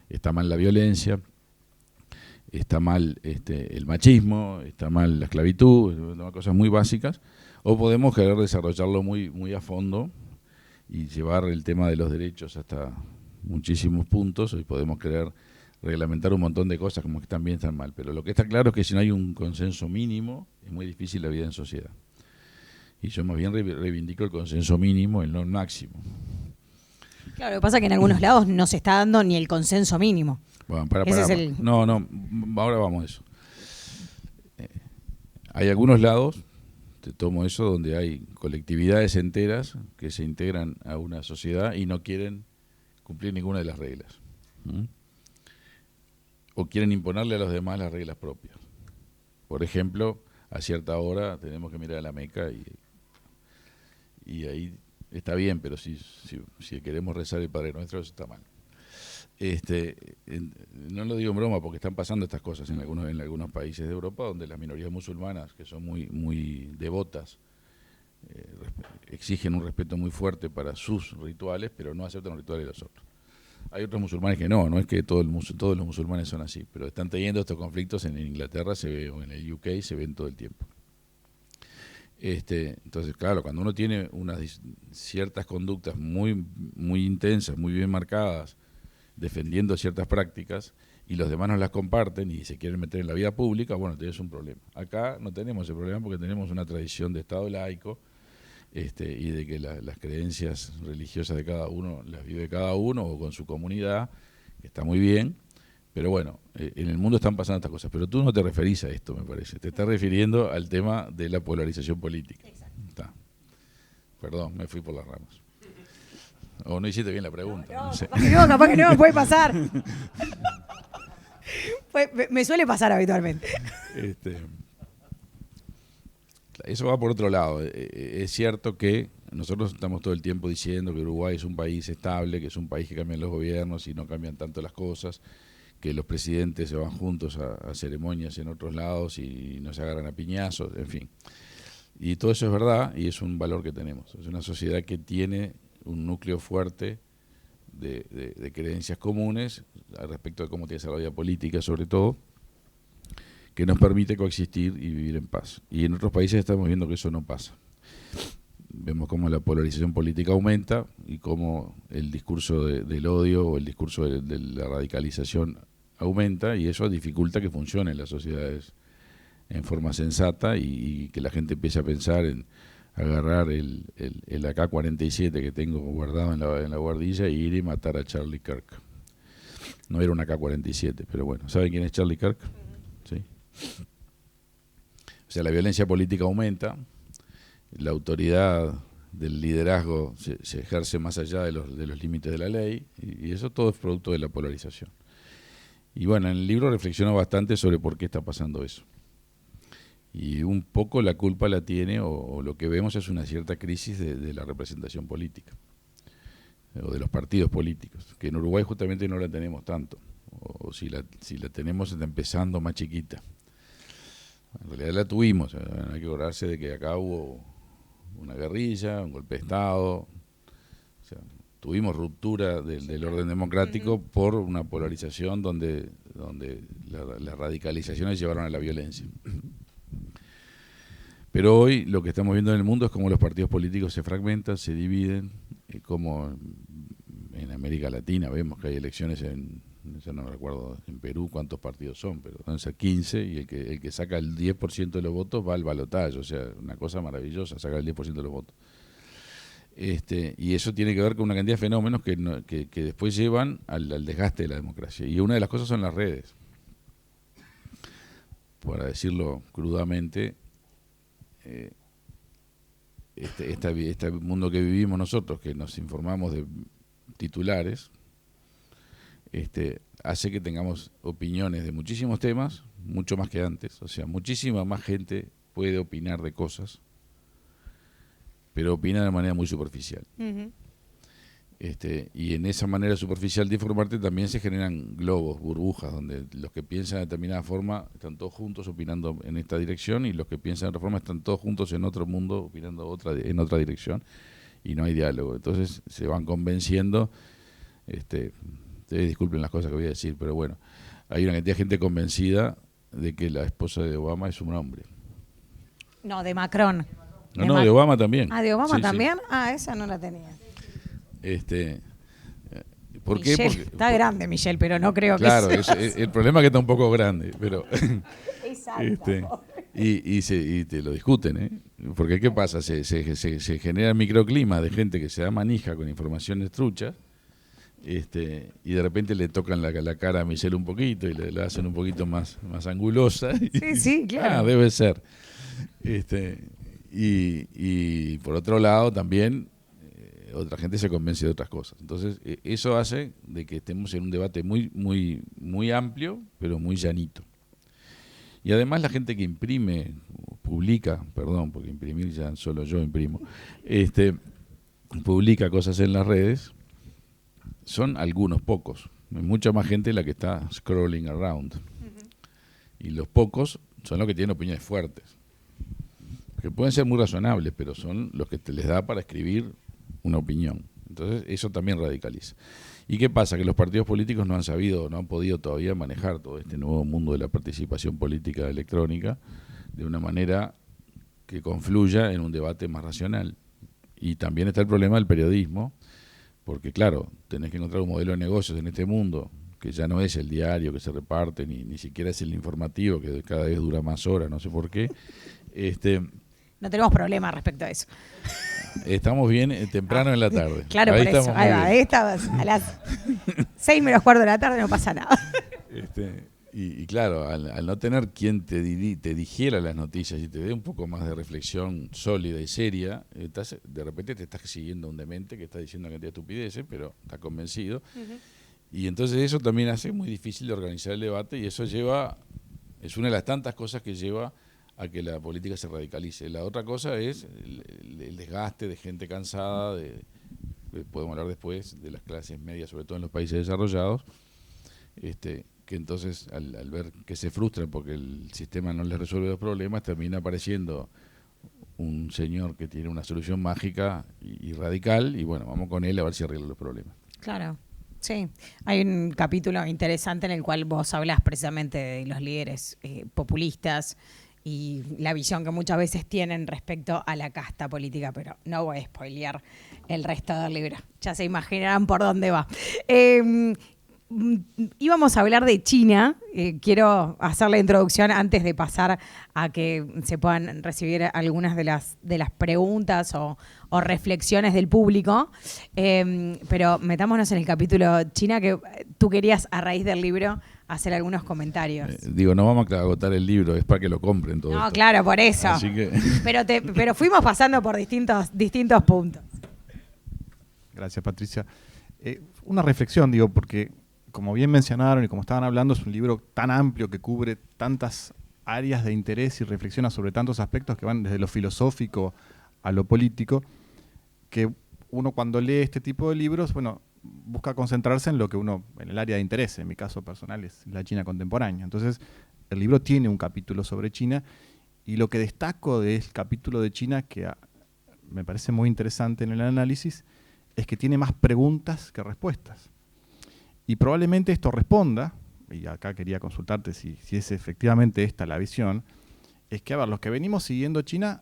está mal la violencia, está mal el machismo, está mal la esclavitud, cosas muy básicas, o podemos querer desarrollarlo muy, muy a fondo y llevar el tema de los derechos hasta muchísimos puntos, y podemos querer reglamentar un montón de cosas como que están bien, están mal. Pero lo que está claro es que si no hay un consenso mínimo, es muy difícil la vida en sociedad. Y yo más bien reivindico el consenso mínimo, el no el máximo. Claro, lo que pasa es que en algunos lados no se está dando ni el consenso mínimo. Bueno, No, ahora vamos a eso. Hay algunos lados, te tomo eso, donde hay colectividades enteras que se integran a una sociedad y no quieren cumplir ninguna de las reglas. O quieren imponerle a los demás las reglas propias. Por ejemplo, a cierta hora tenemos que mirar a la Meca y ahí está bien, pero si queremos rezar el Padre Nuestro, eso está mal. No lo digo en broma porque están pasando estas cosas en algunos países de Europa donde las minorías musulmanas, que son muy, muy devotas, exigen un respeto muy fuerte para sus rituales, pero no aceptan los rituales de los otros. Hay otros musulmanes que no es que todos los musulmanes son así, pero están teniendo estos conflictos en Inglaterra se ve, o en el UK se ven todo el tiempo. Entonces, claro, cuando uno tiene ciertas conductas muy, muy intensas, muy bien marcadas, defendiendo ciertas prácticas, y los demás no las comparten y se quieren meter en la vida pública, bueno, tienes un problema. Acá no tenemos ese problema porque tenemos una tradición de Estado laico, y de que las creencias religiosas de cada uno las vive cada uno o con su comunidad, que está muy bien, pero bueno, en el mundo están pasando estas cosas, pero tú no te referís a esto, me parece, te estás refiriendo al tema de la polarización política. Está. Perdón, me fui por las ramas. O no hiciste bien la pregunta. No sé. Capaz que no, puede pasar. Me suele pasar habitualmente. Eso va por otro lado. Es cierto que nosotros estamos todo el tiempo diciendo que Uruguay es un país estable, que es un país que cambian los gobiernos y no cambian tanto las cosas, que los presidentes se van juntos a ceremonias en otros lados y no se agarran a piñazos, en fin. Y todo eso es verdad y es un valor que tenemos. Es una sociedad que tiene un núcleo fuerte de creencias comunes al respecto de cómo tiene que ser la vida política, sobre todo, que nos permite coexistir y vivir en paz. Y en otros países estamos viendo que eso no pasa. Vemos cómo la polarización política aumenta y cómo el discurso del odio o el discurso de la radicalización aumenta, y eso dificulta que funcionen las sociedades en forma sensata y que la gente empiece a pensar en agarrar el AK-47 que tengo guardado en la guardilla e ir y matar a Charlie Kirk. No era un AK-47, pero bueno, ¿saben quién es Charlie Kirk? ¿Sí? O sea, la violencia política aumenta, la autoridad del liderazgo se ejerce más allá de los límites de la ley, y eso todo es producto de la polarización. Y bueno, en el libro reflexiono bastante sobre por qué está pasando eso. Y un poco la culpa la tiene, o lo que vemos es una cierta crisis de la representación política, o de los partidos políticos, que en Uruguay justamente no la tenemos tanto, o si la tenemos está empezando más chiquita. En realidad la tuvimos, hay que acordarse de que acá hubo una guerrilla, un golpe de Estado, o sea, tuvimos ruptura del orden democrático por una polarización donde las radicalizaciones llevaron a la violencia. Pero hoy lo que estamos viendo en el mundo es cómo los partidos políticos se fragmentan, se dividen, como en América Latina vemos que hay elecciones ya no recuerdo en Perú cuántos partidos son, pero van a ser 15, y el que saca el 10% de los votos va al balotaje, o sea, una cosa maravillosa, sacar el 10% de los votos. Y eso tiene que ver con una cantidad de fenómenos que después llevan al desgaste de la democracia. Y una de las cosas son las redes. Para decirlo crudamente, este mundo que vivimos nosotros, que nos informamos de titulares, hace que tengamos opiniones de muchísimos temas, mucho más que antes. O sea, muchísima más gente puede opinar de cosas, pero opina de manera muy superficial. Uh-huh. Y en esa manera superficial de informarte también se generan globos, burbujas, donde los que piensan de determinada forma están todos juntos opinando en esta dirección, y los que piensan de otra forma están todos juntos en otro mundo opinando en otra dirección, y no hay diálogo. Entonces se van convenciendo, ustedes disculpen las cosas que voy a decir, pero bueno, hay una cantidad de gente convencida de que la esposa de Obama es un hombre. No, de Macron. De Obama también. Ah, ¿de Obama sí, también? Sí. Ah, esa no la tenía. ¿Por qué? Porque está grande Michelle, pero no creo claro, que sea. El problema es que está un poco grande, pero Exacto. y te lo discuten, ¿eh? Porque ¿qué pasa? Se genera microclima de gente que se da manija con informaciones truchas, y de repente le tocan la cara a Michelle un poquito y la hacen un poquito más angulosa. Sí, claro. Debe ser. Y por otro lado también otra gente se convence de otras cosas. Entonces eso hace de que estemos en un debate muy, muy, muy amplio, pero muy llanito. Y además la gente que publica, porque imprimir ya solo yo imprimo, publica cosas en las redes, son algunos pocos. Hay mucha más gente la que está scrolling around. Uh-huh. Y los pocos son los que tienen opiniones fuertes. que pueden ser muy razonables, pero son los que te les da para escribir una opinión. Entonces eso también radicaliza. ¿Y qué pasa? Que los partidos políticos no han sabido, no han podido todavía manejar todo este nuevo mundo de la participación política electrónica de una manera que confluya en un debate más racional. Y también está el problema del periodismo, porque claro, tenés que encontrar un modelo de negocios en este mundo que ya no es el diario que se reparte, ni siquiera es el informativo, que cada vez dura más horas, no sé por qué. No tenemos problema respecto a eso. Estamos bien temprano en la tarde. Claro, ahí por eso. Ahí va, ahí estabas a las 6 menos cuarto de la tarde, no pasa nada. Y claro, al no tener quien te digiera las noticias y te dé un poco más de reflexión sólida y seria, de repente te estás siguiendo un demente que está diciendo una cantidad de estupideces, pero está convencido. Y entonces eso también hace muy difícil de organizar el debate, y eso es una de las tantas cosas que lleva a que la política se radicalice. La otra cosa es el desgaste de gente cansada, podemos hablar después de las clases medias, sobre todo en los países desarrollados, que entonces al ver que se frustran porque el sistema no les resuelve los problemas, termina apareciendo un señor que tiene una solución mágica y radical, y bueno, vamos con él a ver si arregla los problemas. Claro. Sí, hay un capítulo interesante en el cual vos hablas precisamente de los líderes populistas y la visión que muchas veces tienen respecto a la casta política, pero no voy a spoilear el resto del libro. Ya se imaginarán por dónde va. Íbamos a hablar de China. Quiero hacer la introducción antes de pasar a que se puedan recibir algunas de las preguntas o reflexiones del público. Pero metámonos en el capítulo China, que tú querías, a raíz del libro, hacer algunos comentarios. No vamos a agotar el libro, es para que lo compren todo. No, esto. claro, por eso. Así que... pero fuimos pasando por distintos puntos. Gracias, Patricia. Una reflexión, porque como bien mencionaron y como estaban hablando, es un libro tan amplio que cubre tantas áreas de interés y reflexiona sobre tantos aspectos que van desde lo filosófico a lo político, que uno cuando lee este tipo de libros, busca concentrarse en lo que en el área de interés, en mi caso personal es la China contemporánea. Entonces, el libro tiene un capítulo sobre China, y lo que destaco del capítulo de China, que me parece muy interesante en el análisis, es que tiene más preguntas que respuestas. Y probablemente esto responda, y acá quería consultarte si es efectivamente esta la visión, es que, los que venimos siguiendo China,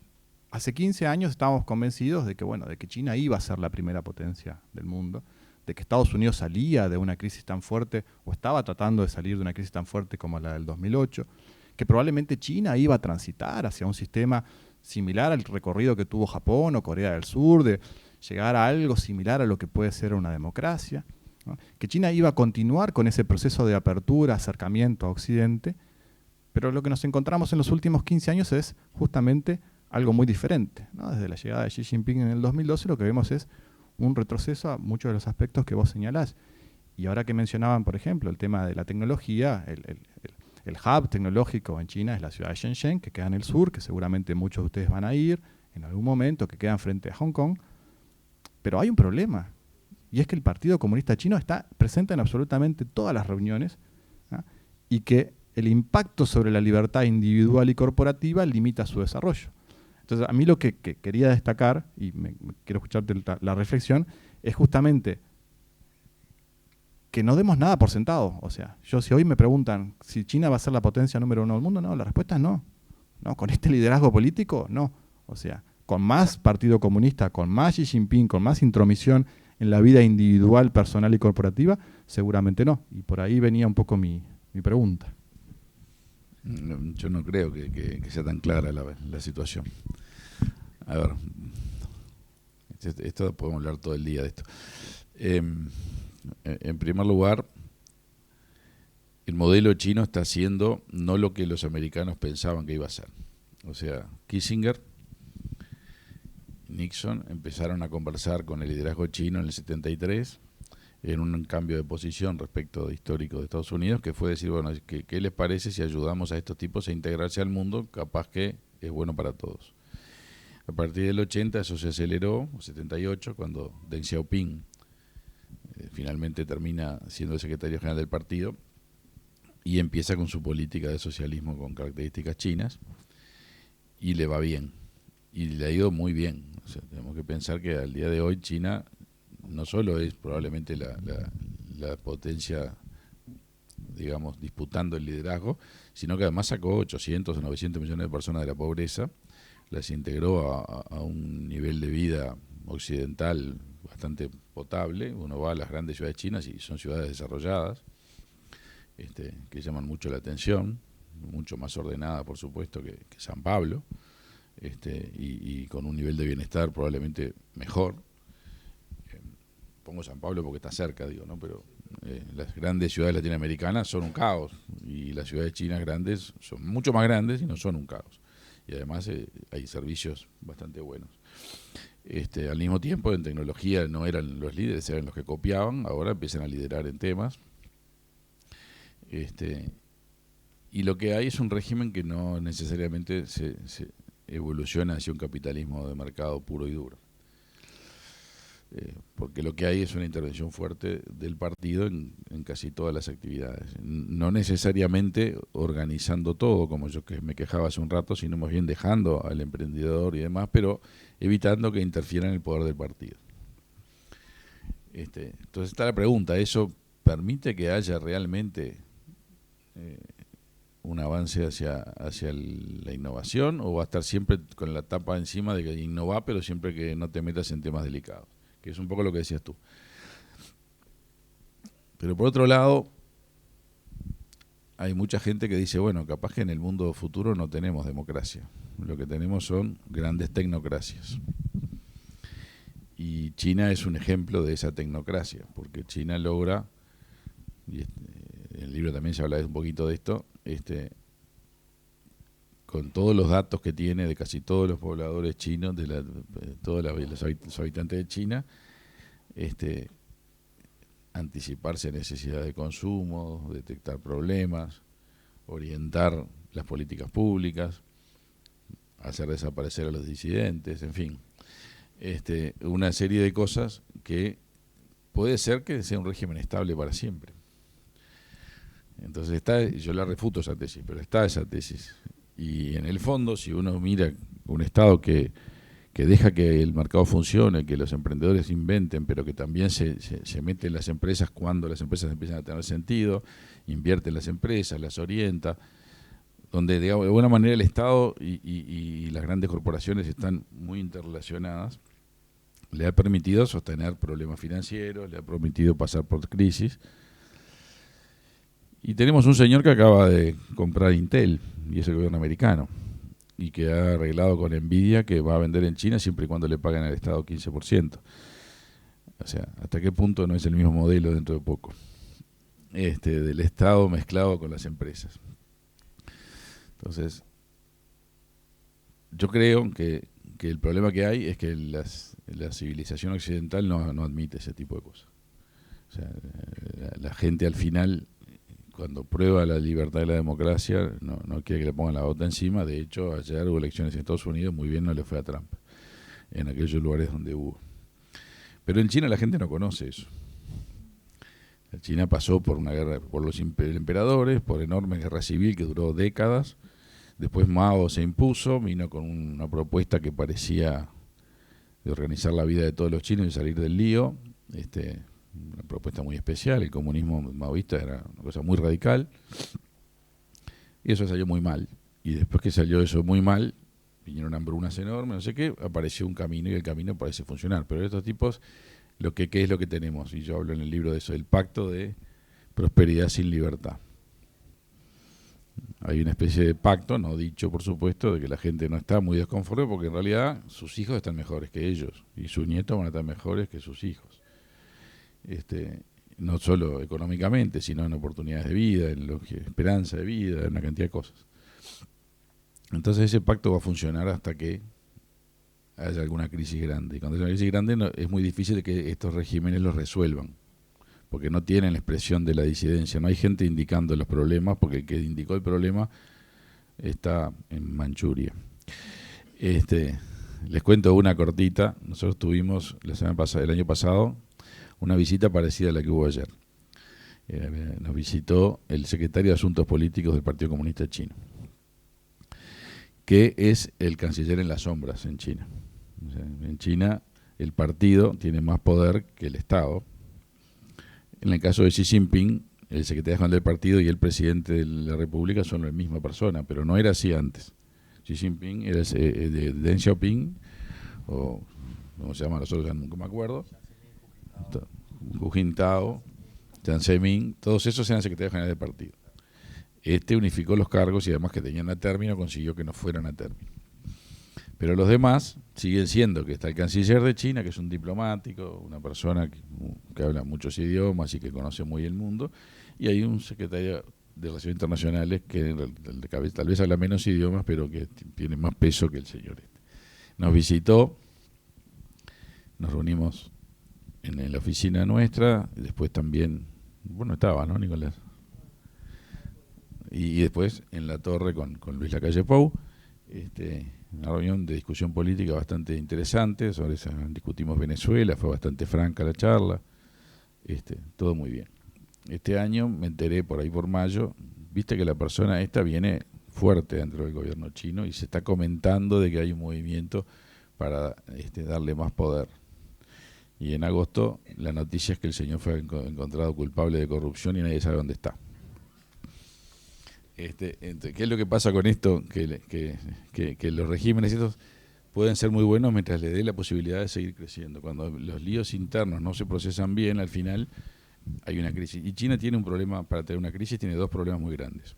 hace 15 años estábamos convencidos de que China iba a ser la primera potencia del mundo, de que Estados Unidos salía de una crisis tan fuerte, o estaba tratando de salir de una crisis tan fuerte como la del 2008, que probablemente China iba a transitar hacia un sistema similar al recorrido que tuvo Japón o Corea del Sur, de llegar a algo similar a lo que puede ser una democracia, ¿no? Que China iba a continuar con ese proceso de apertura, acercamiento a Occidente, pero lo que nos encontramos en los últimos 15 años es justamente algo muy diferente, ¿no? Desde la llegada de Xi Jinping en el 2012 lo que vemos es un retroceso a muchos de los aspectos que vos señalás. Y ahora que mencionaban, por ejemplo, el tema de la tecnología, el hub tecnológico en China es la ciudad de Shenzhen, que queda en el sur, que seguramente muchos de ustedes van a ir en algún momento, que quedan frente a Hong Kong. Pero hay un problema, y es que el Partido Comunista Chino está presente en absolutamente todas las reuniones, ¿no? Y que el impacto sobre la libertad individual y corporativa limita su desarrollo. Entonces, a mí lo que quería destacar, y quiero escucharte la reflexión, es justamente que no demos nada por sentado. O sea, si hoy me preguntan si China va a ser la potencia número 1 del mundo, no, la respuesta es no. No, con este liderazgo político, no. O sea, con más Partido Comunista, con más Xi Jinping, con más intromisión en la vida individual, personal y corporativa, seguramente no. Y por ahí venía un poco mi pregunta. Yo no creo que sea tan clara la situación. A ver, esto podemos hablar todo el día de esto. En primer lugar, el modelo chino está haciendo no lo que los americanos pensaban que iba a ser. O sea, Kissinger, Nixon empezaron a conversar con el liderazgo chino en el 73, en un cambio de posición respecto de histórico de Estados Unidos, que fue decir, bueno, ¿qué les parece si ayudamos a estos tipos a integrarse al mundo? Capaz que es bueno para todos. A partir del 80 eso se aceleró, 78, cuando Deng Xiaoping finalmente termina siendo el secretario general del partido y empieza con su política de socialismo con características chinas, y le va bien. y le ha ido muy bien. O sea, tenemos que pensar que al día de hoy China no solo es probablemente la potencia, digamos, disputando el liderazgo, sino que además sacó 800 o 900 millones de personas de la pobreza, las integró a un nivel de vida occidental bastante potable. Uno va a las grandes ciudades chinas y son ciudades desarrolladas, que llaman mucho la atención, mucho más ordenada, por supuesto, que San Pablo, y con un nivel de bienestar probablemente mejor. Pongo San Pablo porque está cerca, digo, ¿no? Pero las grandes ciudades latinoamericanas son un caos, y las ciudades chinas grandes son mucho más grandes y no son un caos. Y además hay servicios bastante buenos. Al mismo tiempo, en tecnología no eran los líderes, eran los que copiaban, ahora empiezan a liderar en temas. Y lo que hay es un régimen que no necesariamente se evoluciona hacia un capitalismo de mercado puro y duro. Porque lo que hay es una intervención fuerte del partido en casi todas las actividades. No necesariamente organizando todo, como yo que me quejaba hace un rato, sino más bien dejando al emprendedor y demás, pero evitando que interfiera en el poder del partido. Entonces está la pregunta, ¿eso permite que haya realmente un avance hacia la innovación, o va a estar siempre con la tapa encima de que innova, pero siempre que no te metas en temas delicados? Que es un poco lo que decías tú. Pero por otro lado, hay mucha gente que dice, bueno, capaz que en el mundo futuro no tenemos democracia, lo que tenemos son grandes tecnocracias. Y China es un ejemplo de esa tecnocracia, porque China logra, y en el libro también se habla un poquito de esto, con todos los datos que tiene de casi todos los pobladores chinos, de todos los habitantes de China, anticiparse a necesidades de consumo, detectar problemas, orientar las políticas públicas, hacer desaparecer a los disidentes, en fin, una serie de cosas que puede ser que sea un régimen estable para siempre. Entonces yo la refuto esa tesis, pero está esa tesis. Y en el fondo, si uno mira un Estado que deja que el mercado funcione, que los emprendedores inventen, pero que también se mete en las empresas cuando las empresas empiezan a tener sentido, invierte en las empresas, las orienta, donde digamos, de alguna manera el Estado y las grandes corporaciones están muy interrelacionadas, le ha permitido sostener problemas financieros, le ha permitido pasar por crisis. Y tenemos un señor que acaba de comprar Intel, y es el gobierno americano, y que ha arreglado con Nvidia que va a vender en China siempre y cuando le paguen al Estado 15%. O sea, ¿hasta qué punto no es el mismo modelo dentro de poco? Del Estado mezclado con las empresas. Entonces, yo creo que el problema que hay es que la civilización occidental no admite ese tipo de cosas. O sea, la gente al final, cuando prueba la libertad y la democracia, no quiere que le pongan la bota encima. De hecho, ayer hubo elecciones en Estados Unidos, muy bien no le fue a Trump, en aquellos lugares donde hubo. Pero en China la gente no conoce eso. China pasó por una guerra, por los emperadores, por enorme guerra civil que duró décadas. Después Mao se impuso, vino con una propuesta que parecía de organizar la vida de todos los chinos y salir del lío. Una propuesta muy especial. El comunismo maoísta era una cosa muy radical, y eso salió muy mal. Y después que salió eso muy mal, vinieron hambrunas enormes, no sé qué, apareció un camino, y el camino parece funcionar. Pero estos tipos, ¿qué es lo que tenemos? Y yo hablo en el libro de eso, el pacto de prosperidad sin libertad. Hay una especie de pacto, no dicho por supuesto, de que la gente no está muy desconforme, porque en realidad sus hijos están mejores que ellos, y sus nietos van a estar mejores que sus hijos. No solo económicamente, sino en oportunidades de vida, en esperanza de vida, en una cantidad de cosas. Entonces ese pacto va a funcionar hasta que haya alguna crisis grande. Y cuando haya una crisis grande es muy difícil que estos regímenes los resuelvan, porque no tienen la expresión de la disidencia. No hay gente indicando los problemas, porque el que indicó el problema está en Manchuria. Les cuento una cortita. Nosotros tuvimos el año pasado una visita parecida a la que hubo ayer. Nos visitó el secretario de Asuntos Políticos del Partido Comunista Chino. que es el canciller en las sombras en China. O sea, en China el partido tiene más poder que el Estado. En el caso de Xi Jinping, el secretario general del partido y el presidente de la República son la misma persona, pero no era así antes. Xi Jinping era de Deng Xiaoping, o ¿cómo se llama? Nosotros ya nunca me acuerdo. Hu Jintao, Jiang Zemin, todos esos eran secretarios generales del partido. Este unificó los cargos y además que tenían a término, consiguió que no fueran a término. Pero los demás siguen siendo que está el canciller de China, que es un diplomático, una persona que habla muchos idiomas y que conoce muy el mundo, y hay un secretario de Relaciones Internacionales que tal vez habla menos idiomas, pero que tiene más peso que el señor este. Nos visitó, nos reunimos en la oficina nuestra, y después también, bueno, estaba, ¿no, Nicolás? Y después en la torre con Luis Lacalle Pou, una reunión de discusión política bastante interesante, discutimos Venezuela, fue bastante franca la charla, todo muy bien. Este año me enteré por ahí por mayo, viste que la persona esta viene fuerte dentro del gobierno chino y se está comentando de que hay un movimiento para darle más poder. Y en agosto la noticia es que el señor fue encontrado culpable de corrupción y nadie sabe dónde está. ¿Qué es lo que pasa con esto? Que los regímenes estos pueden ser muy buenos mientras le dé la posibilidad de seguir creciendo. Cuando los líos internos no se procesan bien, al final hay una crisis. Y China tiene un problema, para tener una crisis, tiene dos problemas muy grandes.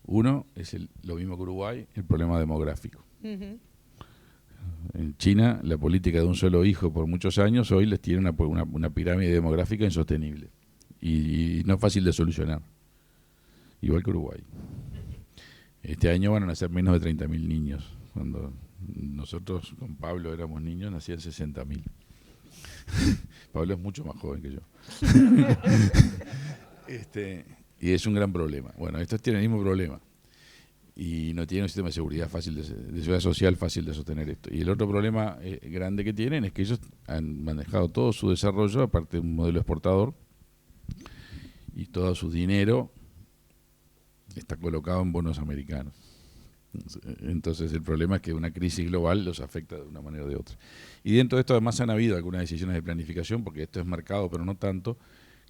Uno es lo mismo que Uruguay, el problema demográfico. Uh-huh. En China, la política de un solo hijo por muchos años hoy les tiene una pirámide demográfica insostenible y no fácil de solucionar. Igual que Uruguay. Este año van a nacer menos de 30.000 niños. Cuando nosotros con Pablo éramos niños, nacían 60.000. Pablo es mucho más joven que yo. Y es un gran problema. Bueno, estos tienen el mismo problema. Y no tienen un sistema de seguridad fácil, de seguridad social fácil de sostener esto. Y el otro problema grande que tienen es que ellos han manejado todo su desarrollo, aparte de un modelo exportador, y todo su dinero está colocado en bonos americanos. Entonces el problema es que una crisis global los afecta de una manera o de otra. Y dentro de esto además han habido algunas decisiones de planificación, porque esto es marcado, pero no tanto,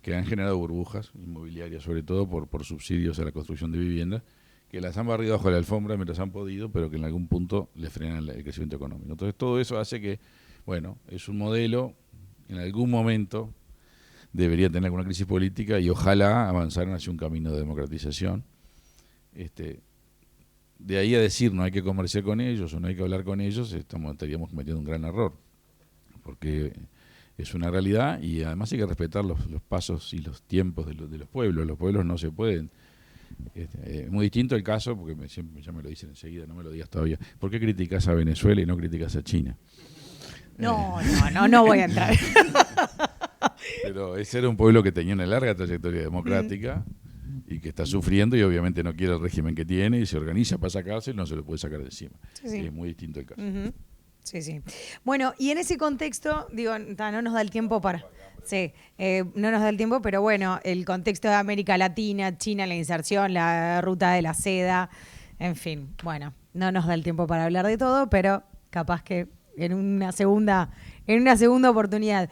que han generado burbujas inmobiliarias, sobre todo por subsidios a la construcción de viviendas, que las han barrido bajo la alfombra mientras han podido, pero que en algún punto les frenan el crecimiento económico. Entonces todo eso hace que, bueno, es un modelo, en algún momento debería tener alguna crisis política y ojalá avanzaran hacia un camino de democratización. De ahí a decir no hay que comerciar con ellos o no hay que hablar con ellos, estaríamos cometiendo un gran error, porque es una realidad y además hay que respetar los pasos y los tiempos de los pueblos. Los pueblos no se pueden. Es muy distinto el caso, porque ya me lo dicen enseguida, no me lo digas todavía. ¿Por qué criticas a Venezuela y no criticas a China? No voy a entrar. Pero ese era un pueblo que tenía una larga trayectoria democrática y que está sufriendo y obviamente no quiere el régimen que tiene y se organiza para sacarse y no se lo puede sacar de encima. Sí. Es muy distinto el caso. Uh-huh. Sí. Bueno, y en ese contexto, digo, no nos da el tiempo para... Sí, no nos da el tiempo, pero bueno, el contexto de América Latina, China, la inserción, la ruta de la seda, en fin, bueno, no nos da el tiempo para hablar de todo, pero capaz que en una segunda oportunidad.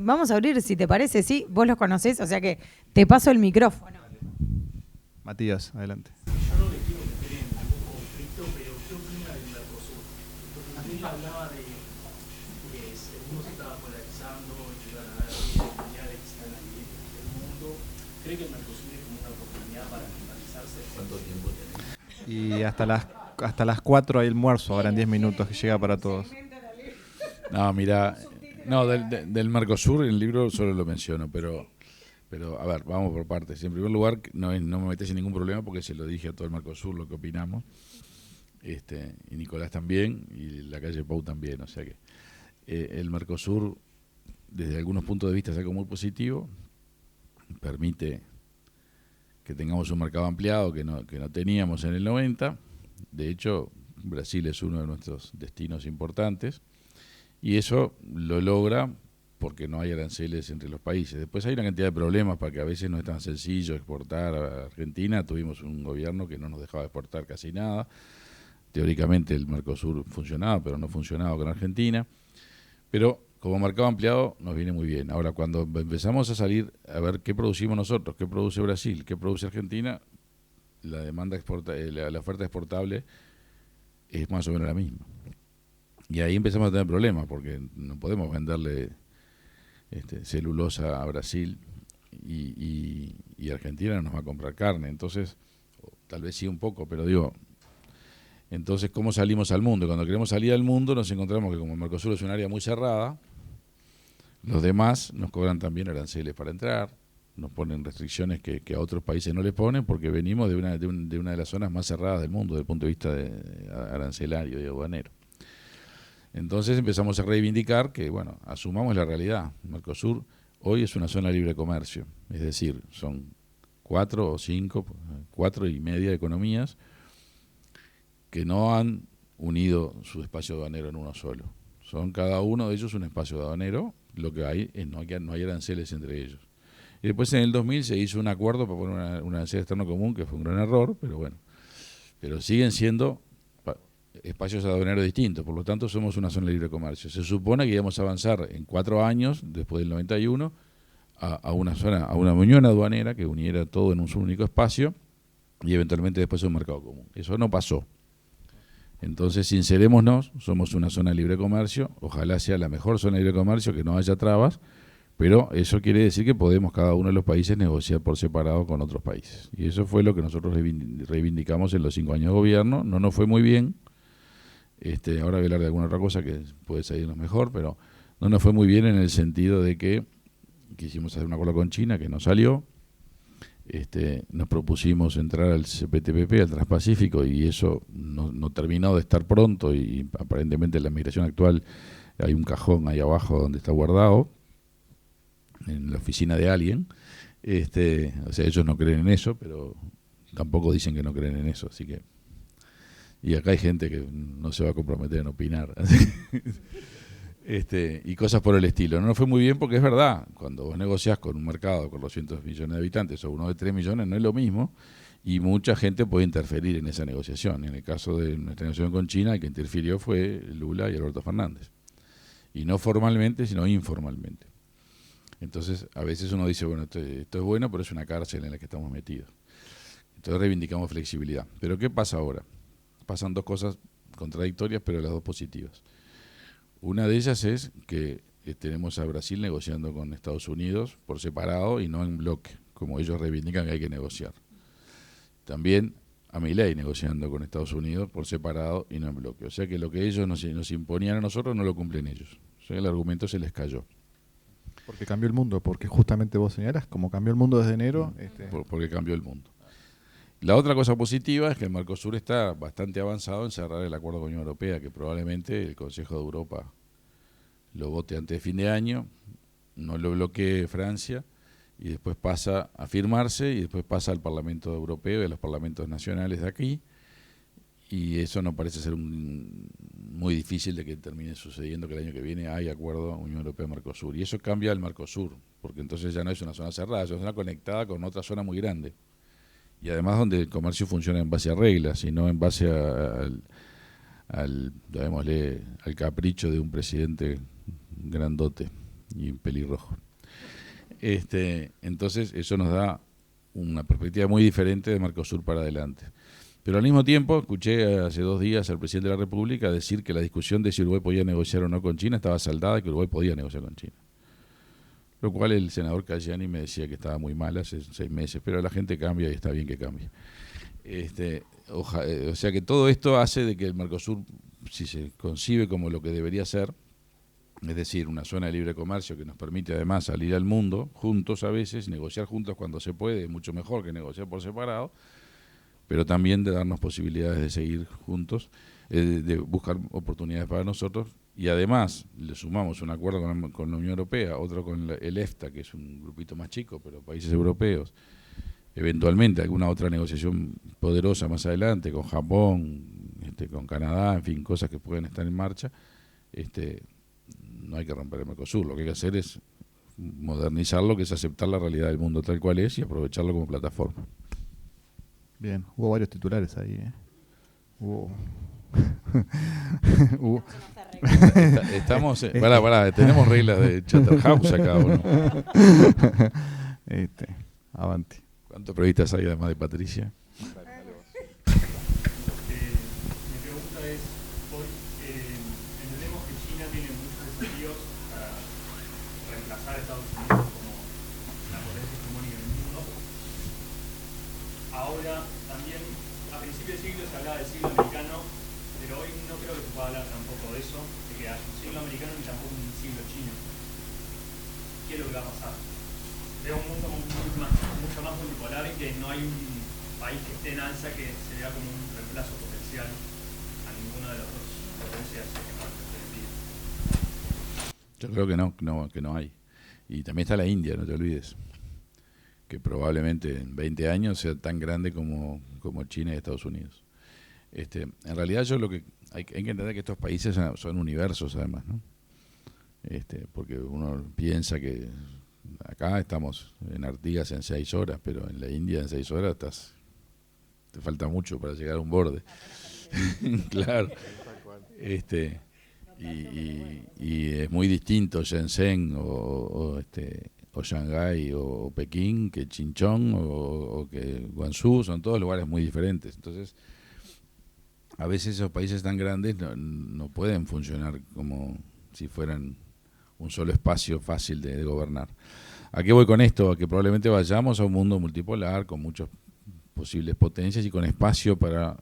Vamos a abrir, si te parece, sí, vos los conocés, o sea que te paso el micrófono. Matías, adelante. Yo no le quiero meter en ningún conflicto, pero ¿qué opina del Mercosur? Porque usted hablaba de que el mundo se estaba polarizando, que iban a haber líderes mundiales que se iban a dividir el mundo. ¿Cree que el Mercosur es como una oportunidad para rivalizarse? ¿Cuánto tiempo tiene? Y hasta las 4 hay almuerzo, ahora en 10 minutos, que llega para todos. No, mira, del Mercosur en el libro solo lo menciono, pero a ver, vamos por partes. En primer lugar, no me metes en ningún problema porque se lo dije a todo el Mercosur lo que opinamos, y Nicolás también, y Lacalle Pou también, o sea que el Mercosur, desde algunos puntos de vista, es algo muy positivo, permite que tengamos un mercado ampliado que no teníamos en el 90, de hecho, Brasil es uno de nuestros destinos importantes, y eso lo logra porque no hay aranceles entre los países. Después hay una cantidad de problemas para que a veces no es tan sencillo exportar a Argentina. Tuvimos un gobierno que no nos dejaba exportar casi nada. teóricamente el Mercosur funcionaba, pero no funcionaba con Argentina. Pero como mercado ampliado nos viene muy bien. Ahora, cuando empezamos a salir a ver qué producimos nosotros, qué produce Brasil, qué produce Argentina, la demanda la oferta exportable es más o menos la misma. Y ahí empezamos a tener problemas, porque no podemos venderle celulosa a Brasil y Argentina no nos va a comprar carne. Entonces, tal vez sí un poco, pero digo, entonces, ¿cómo salimos al mundo? Cuando queremos salir al mundo nos encontramos que como el Mercosur es un área muy cerrada, los demás nos cobran también aranceles para entrar, nos ponen restricciones que a otros países no les ponen, porque venimos de una de las zonas más cerradas del mundo desde el punto de vista arancelario y aduanero. Entonces empezamos a reivindicar que, bueno, asumamos la realidad. Mercosur hoy es una zona de libre comercio, es decir, son 4 y media economías que no han unido su espacio aduanero en uno solo. Son cada uno de ellos un espacio aduanero, lo que hay es no hay aranceles entre ellos. Y después en el 2000 se hizo un acuerdo para poner un arancel externo común, que fue un gran error, pero bueno, pero siguen siendo espacios aduaneros distintos, por lo tanto somos una zona de libre comercio. Se supone que íbamos a avanzar en 4 años, después del 91, a una unión aduanera que uniera todo en un único espacio y eventualmente después un mercado común. Eso no pasó. Entonces, sincerémonos, somos una zona de libre comercio, ojalá sea la mejor zona de libre comercio, que no haya trabas, pero eso quiere decir que podemos cada uno de los países negociar por separado con otros países. Y eso fue lo que nosotros reivindicamos en los 5 años de gobierno. No nos fue muy bien. Ahora voy a hablar de alguna otra cosa que puede salirnos mejor, pero no nos fue muy bien en el sentido de que quisimos hacer un acuerdo con China que no salió. Nos propusimos entrar al CPTPP, al Transpacífico, y eso no terminó de estar pronto, y aparentemente en la migración actual hay un cajón ahí abajo donde está guardado, en la oficina de alguien. O sea, ellos no creen en eso, pero tampoco dicen que no creen en eso, así que... Y acá hay gente que no se va a comprometer en opinar. Y cosas por el estilo. No fue muy bien porque es verdad, cuando vos negociás con un mercado con 200 millones de habitantes o uno de 3 millones no es lo mismo, y mucha gente puede interferir en esa negociación. En el caso de nuestra negociación con China, el que interfirió fue Lula y Alberto Fernández. Y no formalmente, sino informalmente. Entonces, a veces uno dice, bueno, esto es bueno, pero es una cárcel en la que estamos metidos. Entonces reivindicamos flexibilidad. Pero ¿qué pasa ahora? Pasan 2 cosas contradictorias, pero las 2 positivas. Una de ellas es que tenemos a Brasil negociando con Estados Unidos por separado y no en bloque, como ellos reivindican que hay que negociar. También a Milei negociando con Estados Unidos por separado y no en bloque. O sea que lo que ellos nos imponían a nosotros no lo cumplen ellos. O sea, el argumento se les cayó. Porque cambió el mundo, porque justamente vos señalás, como cambió el mundo desde enero... Porque cambió el mundo. La otra cosa positiva es que el Mercosur está bastante avanzado en cerrar el acuerdo con la Unión Europea, que probablemente el Consejo de Europa lo vote antes de fin de año, no lo bloquee Francia, y después pasa a firmarse, y después pasa al Parlamento Europeo y a los parlamentos nacionales de aquí, y eso no parece ser muy difícil de que termine sucediendo, que el año que viene hay acuerdo Unión Europea-Mercosur, y eso cambia el Mercosur, porque entonces ya no es una zona cerrada, es una zona conectada con otra zona muy grande. Y además donde el comercio funciona en base a reglas y no en base al capricho de un presidente grandote y pelirrojo. Entonces eso nos da una perspectiva muy diferente de Mercosur para adelante. Pero al mismo tiempo escuché hace 2 días al presidente de la República decir que la discusión de si Uruguay podía negociar o no con China estaba saldada y que Uruguay podía negociar con China. Lo cual el senador Cayani me decía que estaba muy mal hace 6 meses, pero la gente cambia y está bien que cambie. O sea que todo esto hace de que el Mercosur, si se concibe como lo que debería ser, es decir, una zona de libre comercio que nos permite además salir al mundo juntos a veces, negociar juntos cuando se puede, es mucho mejor que negociar por separado, pero también de darnos posibilidades de seguir juntos, de buscar oportunidades para nosotros. Y además le sumamos un acuerdo con la Unión Europea, otro con el EFTA, que es un grupito más chico, pero países europeos. Eventualmente alguna otra negociación poderosa más adelante, con Japón, con Canadá, en fin, cosas que pueden estar en marcha. No hay que romper el Mercosur, lo que hay que hacer es modernizarlo, que es aceptar la realidad del mundo tal cual es y aprovecharlo como plataforma. Bien, hubo varios titulares ahí. Hubo Estamos, pará, tenemos reglas de Chatterhouse acá, ¿o no? Avanti. ¿Cuántos periodistas hay además de Patricia? Mi pregunta es, hoy entendemos que China tiene muchos desafíos para reemplazar a Estados Unidos como la potencia hegemónica del mundo. Ahora también, a principios del siglo se hablaba del siglo americano, pero hoy no creo que se pueda hablar tampoco de eso, de que haya un siglo americano ni tampoco un siglo chino. ¿Qué es lo que va a pasar? Veo un mundo mucho más multipolar en que no hay un país que esté en alza que se vea como un reemplazo potencial a ninguna de las dos potencias hegemónicas del día. Yo creo que no hay. Y también está la India, no te olvides, que probablemente en 20 años sea tan grande como China y Estados Unidos. En realidad yo lo que hay que entender que estos países son universos además, ¿no? Porque uno piensa que acá estamos en Artigas en 6 horas, pero en la India en 6 horas te falta mucho para llegar a un borde. Claro. Y es muy distinto Shenzhen o Shanghái o Pekín que Chinchón o que Guangzhou, son todos lugares muy diferentes. Entonces, a veces esos países tan grandes no pueden funcionar como si fueran un solo espacio fácil de gobernar. ¿A qué voy con esto? A que probablemente vayamos a un mundo multipolar con muchas posibles potencias y con espacio para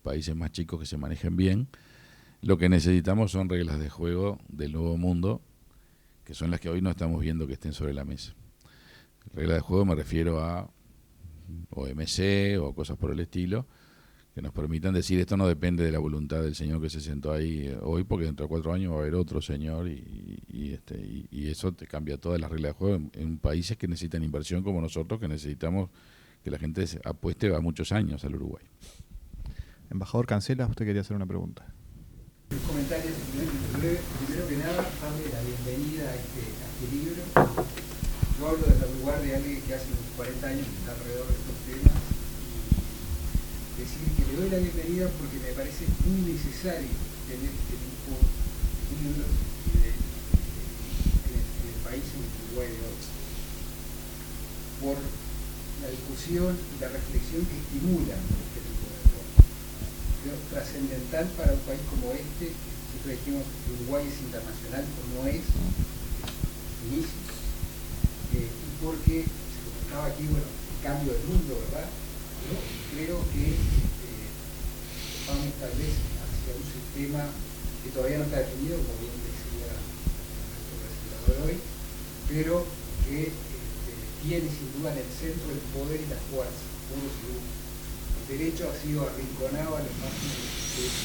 países más chicos que se manejen bien. Lo que necesitamos son reglas de juego del nuevo mundo, que son las que hoy no estamos viendo que estén sobre la mesa. Reglas de juego me refiero a OMC o cosas por el estilo, que nos permitan decir esto no depende de la voluntad del señor que se sentó ahí hoy, porque dentro de 4 años va a haber otro señor y eso te cambia todas las reglas de juego en países que necesitan inversión como nosotros, que necesitamos que la gente apueste a muchos años al Uruguay. Embajador Cancela, usted quería hacer una pregunta. Un comentario breve. Primero que nada, darle la bienvenida a este libro. Yo hablo desde el lugar de alguien que hace unos 40 años está alrededor de estos temas. Y decir que le doy la bienvenida porque me parece muy necesario tener este tipo de libros en el país, en el Uruguay de hoy. Por la discusión y la reflexión que estimulan este tipo de cosas. Creo trascendental para un país como este, que siempre dijimos que Uruguay es internacional, o no es, inicio. Y porque se comentaba aquí, bueno, el cambio del mundo, ¿verdad? Yo creo que vamos tal vez hacia un sistema que todavía no está definido, como bien decía nuestro presentador de hoy, pero que tiene sin duda en el centro el poder y la fuerza, puro y duro. El derecho ha sido arrinconado a los máximos extremos.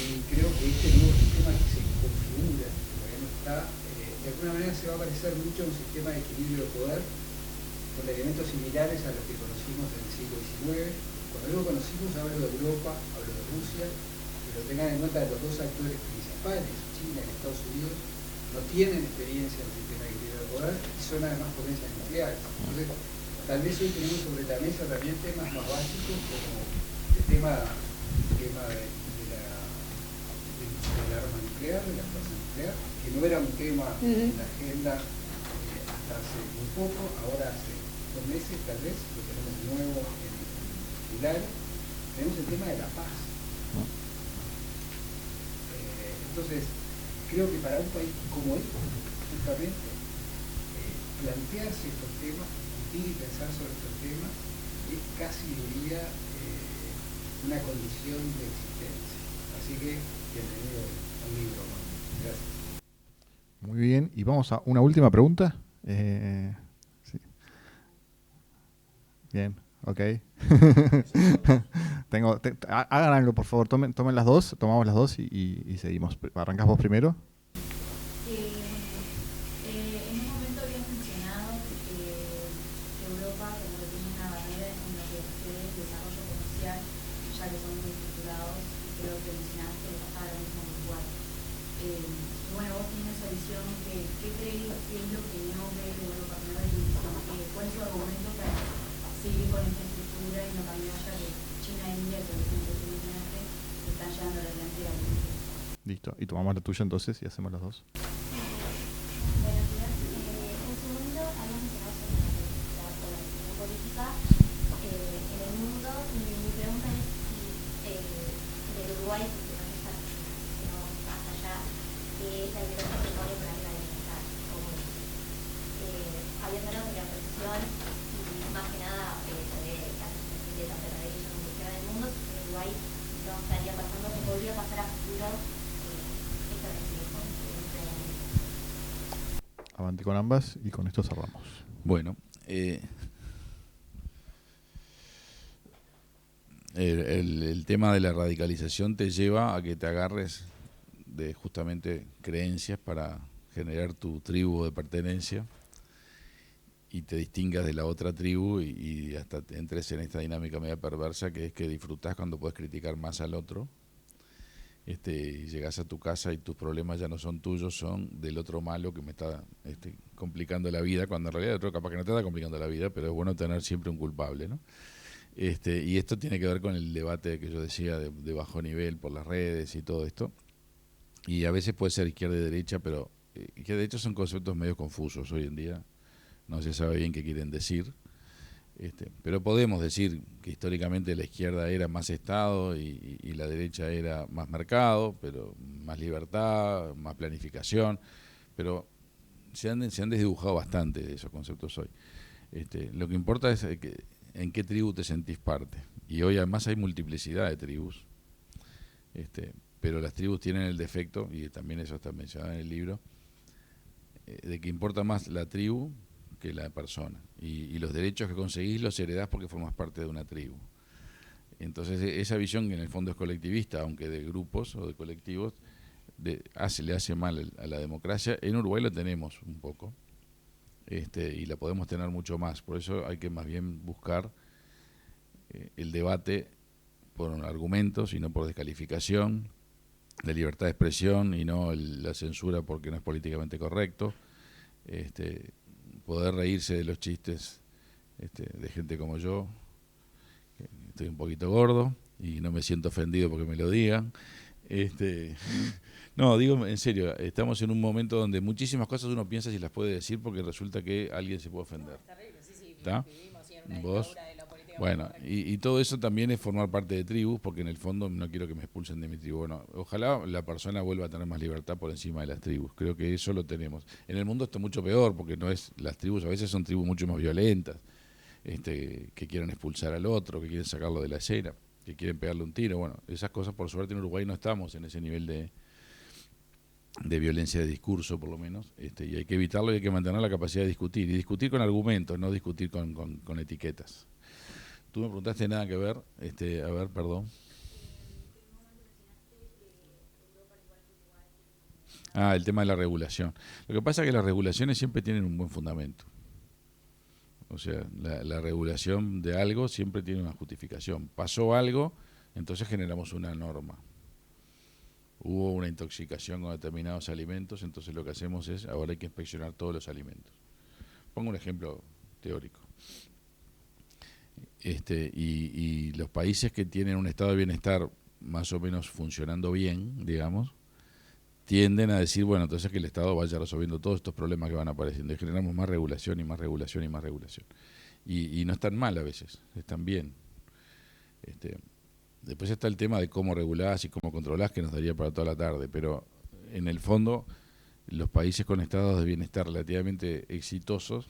Y creo que este nuevo sistema que se configura, que todavía no está, de alguna manera se va a parecer mucho a un sistema de equilibrio de poder, con elementos similares a los que conocimos en el siglo XIX. Cuando digo conocimos, hablo de Europa, hablo de Rusia, pero tengan en cuenta que los dos actores principales, China y Estados Unidos, no tienen experiencia en el sistema de equilibrio de poder y son además potencias nucleares. Entonces, tal vez hoy tenemos sobre la mesa también temas más básicos como el tema del arma nuclear, de la fuerza nuclear, que no era un tema en la agenda hasta hace muy poco, ahora hace 2 meses tal vez, lo tenemos de nuevo en el pilar. Tenemos el tema de la paz. Entonces, creo que para un país como este, justamente, plantearse estos temas, discutir y pensar sobre estos temas, es casi, diría, una condición de existencia. Así que, bienvenido a un libro más. Gracias. Muy bien, y vamos a una última pregunta. Sí. Bien, ok. Hagan algo, por favor, tomen las dos, tomamos las dos y seguimos. ¿Arrancás vos primero? En un momento habías mencionado que Europa como que tiene una barrera en lo que ustedes desarrollo comercial, ya que son muy estructurados, y creo que mencionaste que pasaba lo mismo en Uruguay. Bueno, vos tienes esa visión, ¿qué crees que es lo que no ve Europa, que no ve tu visión? ¿Cuál es su argumento para seguir con esta estructura y no cambiar, ya que China e India, por ejemplo, que mencionaste, llevando la delantera. Listo. Y tomamos la tuya entonces y hacemos las dos. Buenos días. Un segundo, habíamos mencionado sobre la polarización política en el mundo. Mi pregunta es si del Uruguay, porque no es sino más allá de la libertad que pone para la libertad común. Habiendo hablado de la percepción y más que nada sobre la percepción de tanto la derecha como la izquierda del mundo, si en Uruguay no estaría pasando, que podría pasar a futuro esto que se dijo. Avante con ambas y con esto cerramos. Bueno, el tema de la radicalización te lleva a que te agarres de justamente creencias para generar tu tribu de pertenencia y te distingas de la otra tribu y hasta te entres en esta dinámica media perversa que es que disfrutás cuando puedes criticar más al otro. Y llegás a tu casa y tus problemas ya no son tuyos, son del otro malo que me está complicando la vida, cuando en realidad el otro capaz que no te está complicando la vida, pero es bueno tener siempre un culpable, ¿no? Y esto tiene que ver con el debate que yo decía de bajo nivel por las redes y todo esto. Y a veces puede ser izquierda y derecha, pero que de hecho son conceptos medio confusos hoy en día. No se sabe bien qué quieren decir. Pero podemos decir que históricamente la izquierda era más Estado y la derecha era más mercado, pero más libertad, más planificación, pero se han desdibujado bastante esos conceptos hoy. Lo que importa es en qué tribu te sentís parte, y hoy además hay multiplicidad de tribus, pero las tribus tienen el defecto, y también eso está mencionado en el libro, de que importa más la tribu que la persona, y los derechos que conseguís los heredás porque formas parte de una tribu. Entonces esa visión que en el fondo es colectivista, aunque de grupos o de colectivos, le hace mal a la democracia. En Uruguay lo tenemos un poco, y la podemos tener mucho más. Por eso hay que más bien buscar el debate por argumentos y no por descalificación, la libertad de expresión y no la censura porque no es políticamente correcto, poder reírse de los chistes de gente como yo, que estoy un poquito gordo y no me siento ofendido porque me lo digan. No, digo en serio, estamos en un momento donde muchísimas cosas uno piensa si las puede decir porque resulta que alguien se puede ofender. ¿Está? ¿Vos? Bueno, y todo eso también es formar parte de tribus, porque en el fondo no quiero que me expulsen de mi tribu. Bueno, ojalá la persona vuelva a tener más libertad por encima de las tribus. Creo que eso lo tenemos. En el mundo esto es mucho peor, porque no es las tribus, a veces son tribus mucho más violentas, que quieren expulsar al otro, que quieren sacarlo de la escena, que quieren pegarle un tiro. Bueno, esas cosas por suerte en Uruguay no estamos en ese nivel de violencia de discurso, por lo menos, y hay que evitarlo y hay que mantener la capacidad de discutir, y discutir con argumentos, no discutir con etiquetas. Tú me preguntaste nada que ver, a ver, perdón. El tema de la regulación. Lo que pasa es que las regulaciones siempre tienen un buen fundamento. O sea, la regulación de algo siempre tiene una justificación. Pasó algo, entonces generamos una norma. Hubo una intoxicación con determinados alimentos, entonces lo que hacemos es, ahora hay que inspeccionar todos los alimentos. Pongo un ejemplo teórico. Y los países que tienen un estado de bienestar más o menos funcionando bien, digamos, tienden a decir, bueno, entonces que el Estado vaya resolviendo todos estos problemas que van apareciendo, y generamos más regulación y más regulación y más regulación. Y no están mal a veces, están bien. Después está el tema de cómo regulás y cómo controlás, que nos daría para toda la tarde, pero en el fondo los países con estados de bienestar relativamente exitosos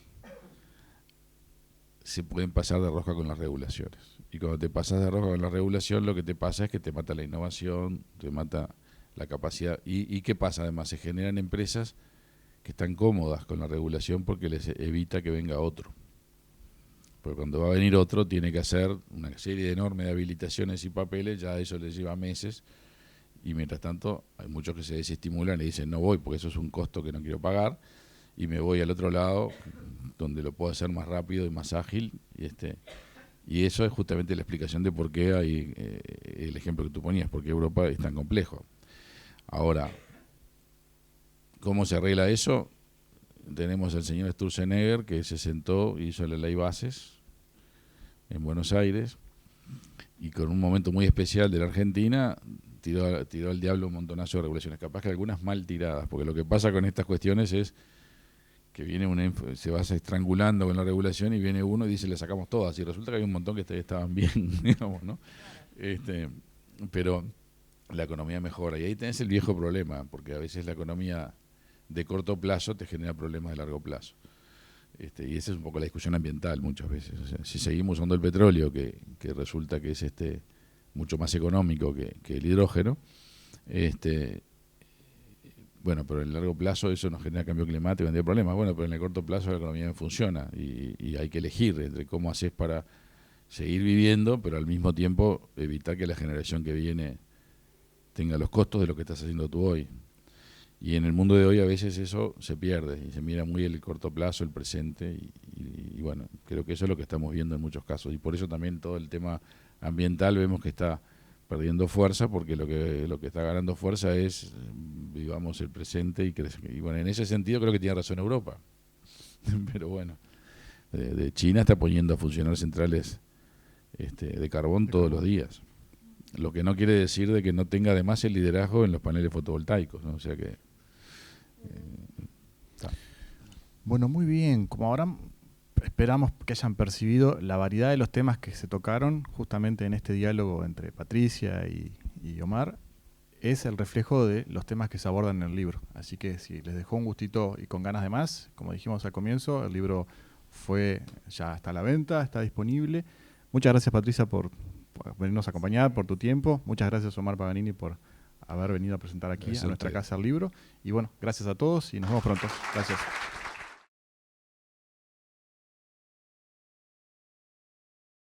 se pueden pasar de rosca con las regulaciones. Y cuando te pasas de rosca con la regulación, lo que te pasa es que te mata la innovación, te mata la capacidad. ¿Y qué pasa? Además, se generan empresas que están cómodas con la regulación porque les evita que venga otro. Porque cuando va a venir otro, tiene que hacer una serie enorme de habilitaciones y papeles, ya eso les lleva meses. Y mientras tanto, hay muchos que se desestimulan y dicen, no voy porque eso es un costo que no quiero pagar, y me voy al otro lado, donde lo puedo hacer más rápido y más ágil, y eso es justamente la explicación de por qué hay el ejemplo que tú ponías, porque Europa es tan complejo. Ahora, ¿cómo se arregla eso? Tenemos al señor Sturzenegger, que se sentó y hizo la ley Bases en Buenos Aires, y con un momento muy especial de la Argentina tiró al diablo un montonazo de regulaciones, capaz que algunas mal tiradas, porque lo que pasa con estas cuestiones es que viene se va estrangulando con la regulación y viene uno y dice le sacamos todas, y resulta que hay un montón que estaban bien, digamos, ¿no? Pero la economía mejora, y ahí tenés el viejo problema, porque a veces la economía de corto plazo te genera problemas de largo plazo. Y esa es un poco la discusión ambiental muchas veces. O sea, si seguimos usando el petróleo, que resulta que es mucho más económico que el hidrógeno, bueno, pero en el largo plazo eso nos genera cambio climático y tendría problemas. Bueno, pero en el corto plazo la economía no funciona y hay que elegir entre cómo haces para seguir viviendo, pero al mismo tiempo evitar que la generación que viene tenga los costos de lo que estás haciendo tú hoy. Y en el mundo de hoy a veces eso se pierde y se mira muy el corto plazo, el presente y bueno, creo que eso es lo que estamos viendo en muchos casos y por eso también todo el tema ambiental vemos que está perdiendo fuerza porque lo que está ganando fuerza es vivamos el presente y bueno, en ese sentido creo que tiene razón Europa. Pero bueno, de China está poniendo a funcionar centrales de carbón todos los días. Lo que no quiere decir de que no tenga además el liderazgo en los paneles fotovoltaicos, ¿no? O sea que Bueno, muy bien. Como ahora esperamos que hayan percibido la variedad de los temas que se tocaron justamente en este diálogo entre Patricia y Omar, es el reflejo de los temas que se abordan en el libro. Así que si les dejó un gustito y con ganas de más, como dijimos al comienzo, el libro ya está a la venta, está disponible. Muchas gracias, Patricia, por venirnos a acompañar, por tu tiempo. Muchas gracias, Omar Paganini, por haber venido a presentar aquí a nuestra casa el libro. Y bueno, gracias a todos y nos vemos pronto. Gracias.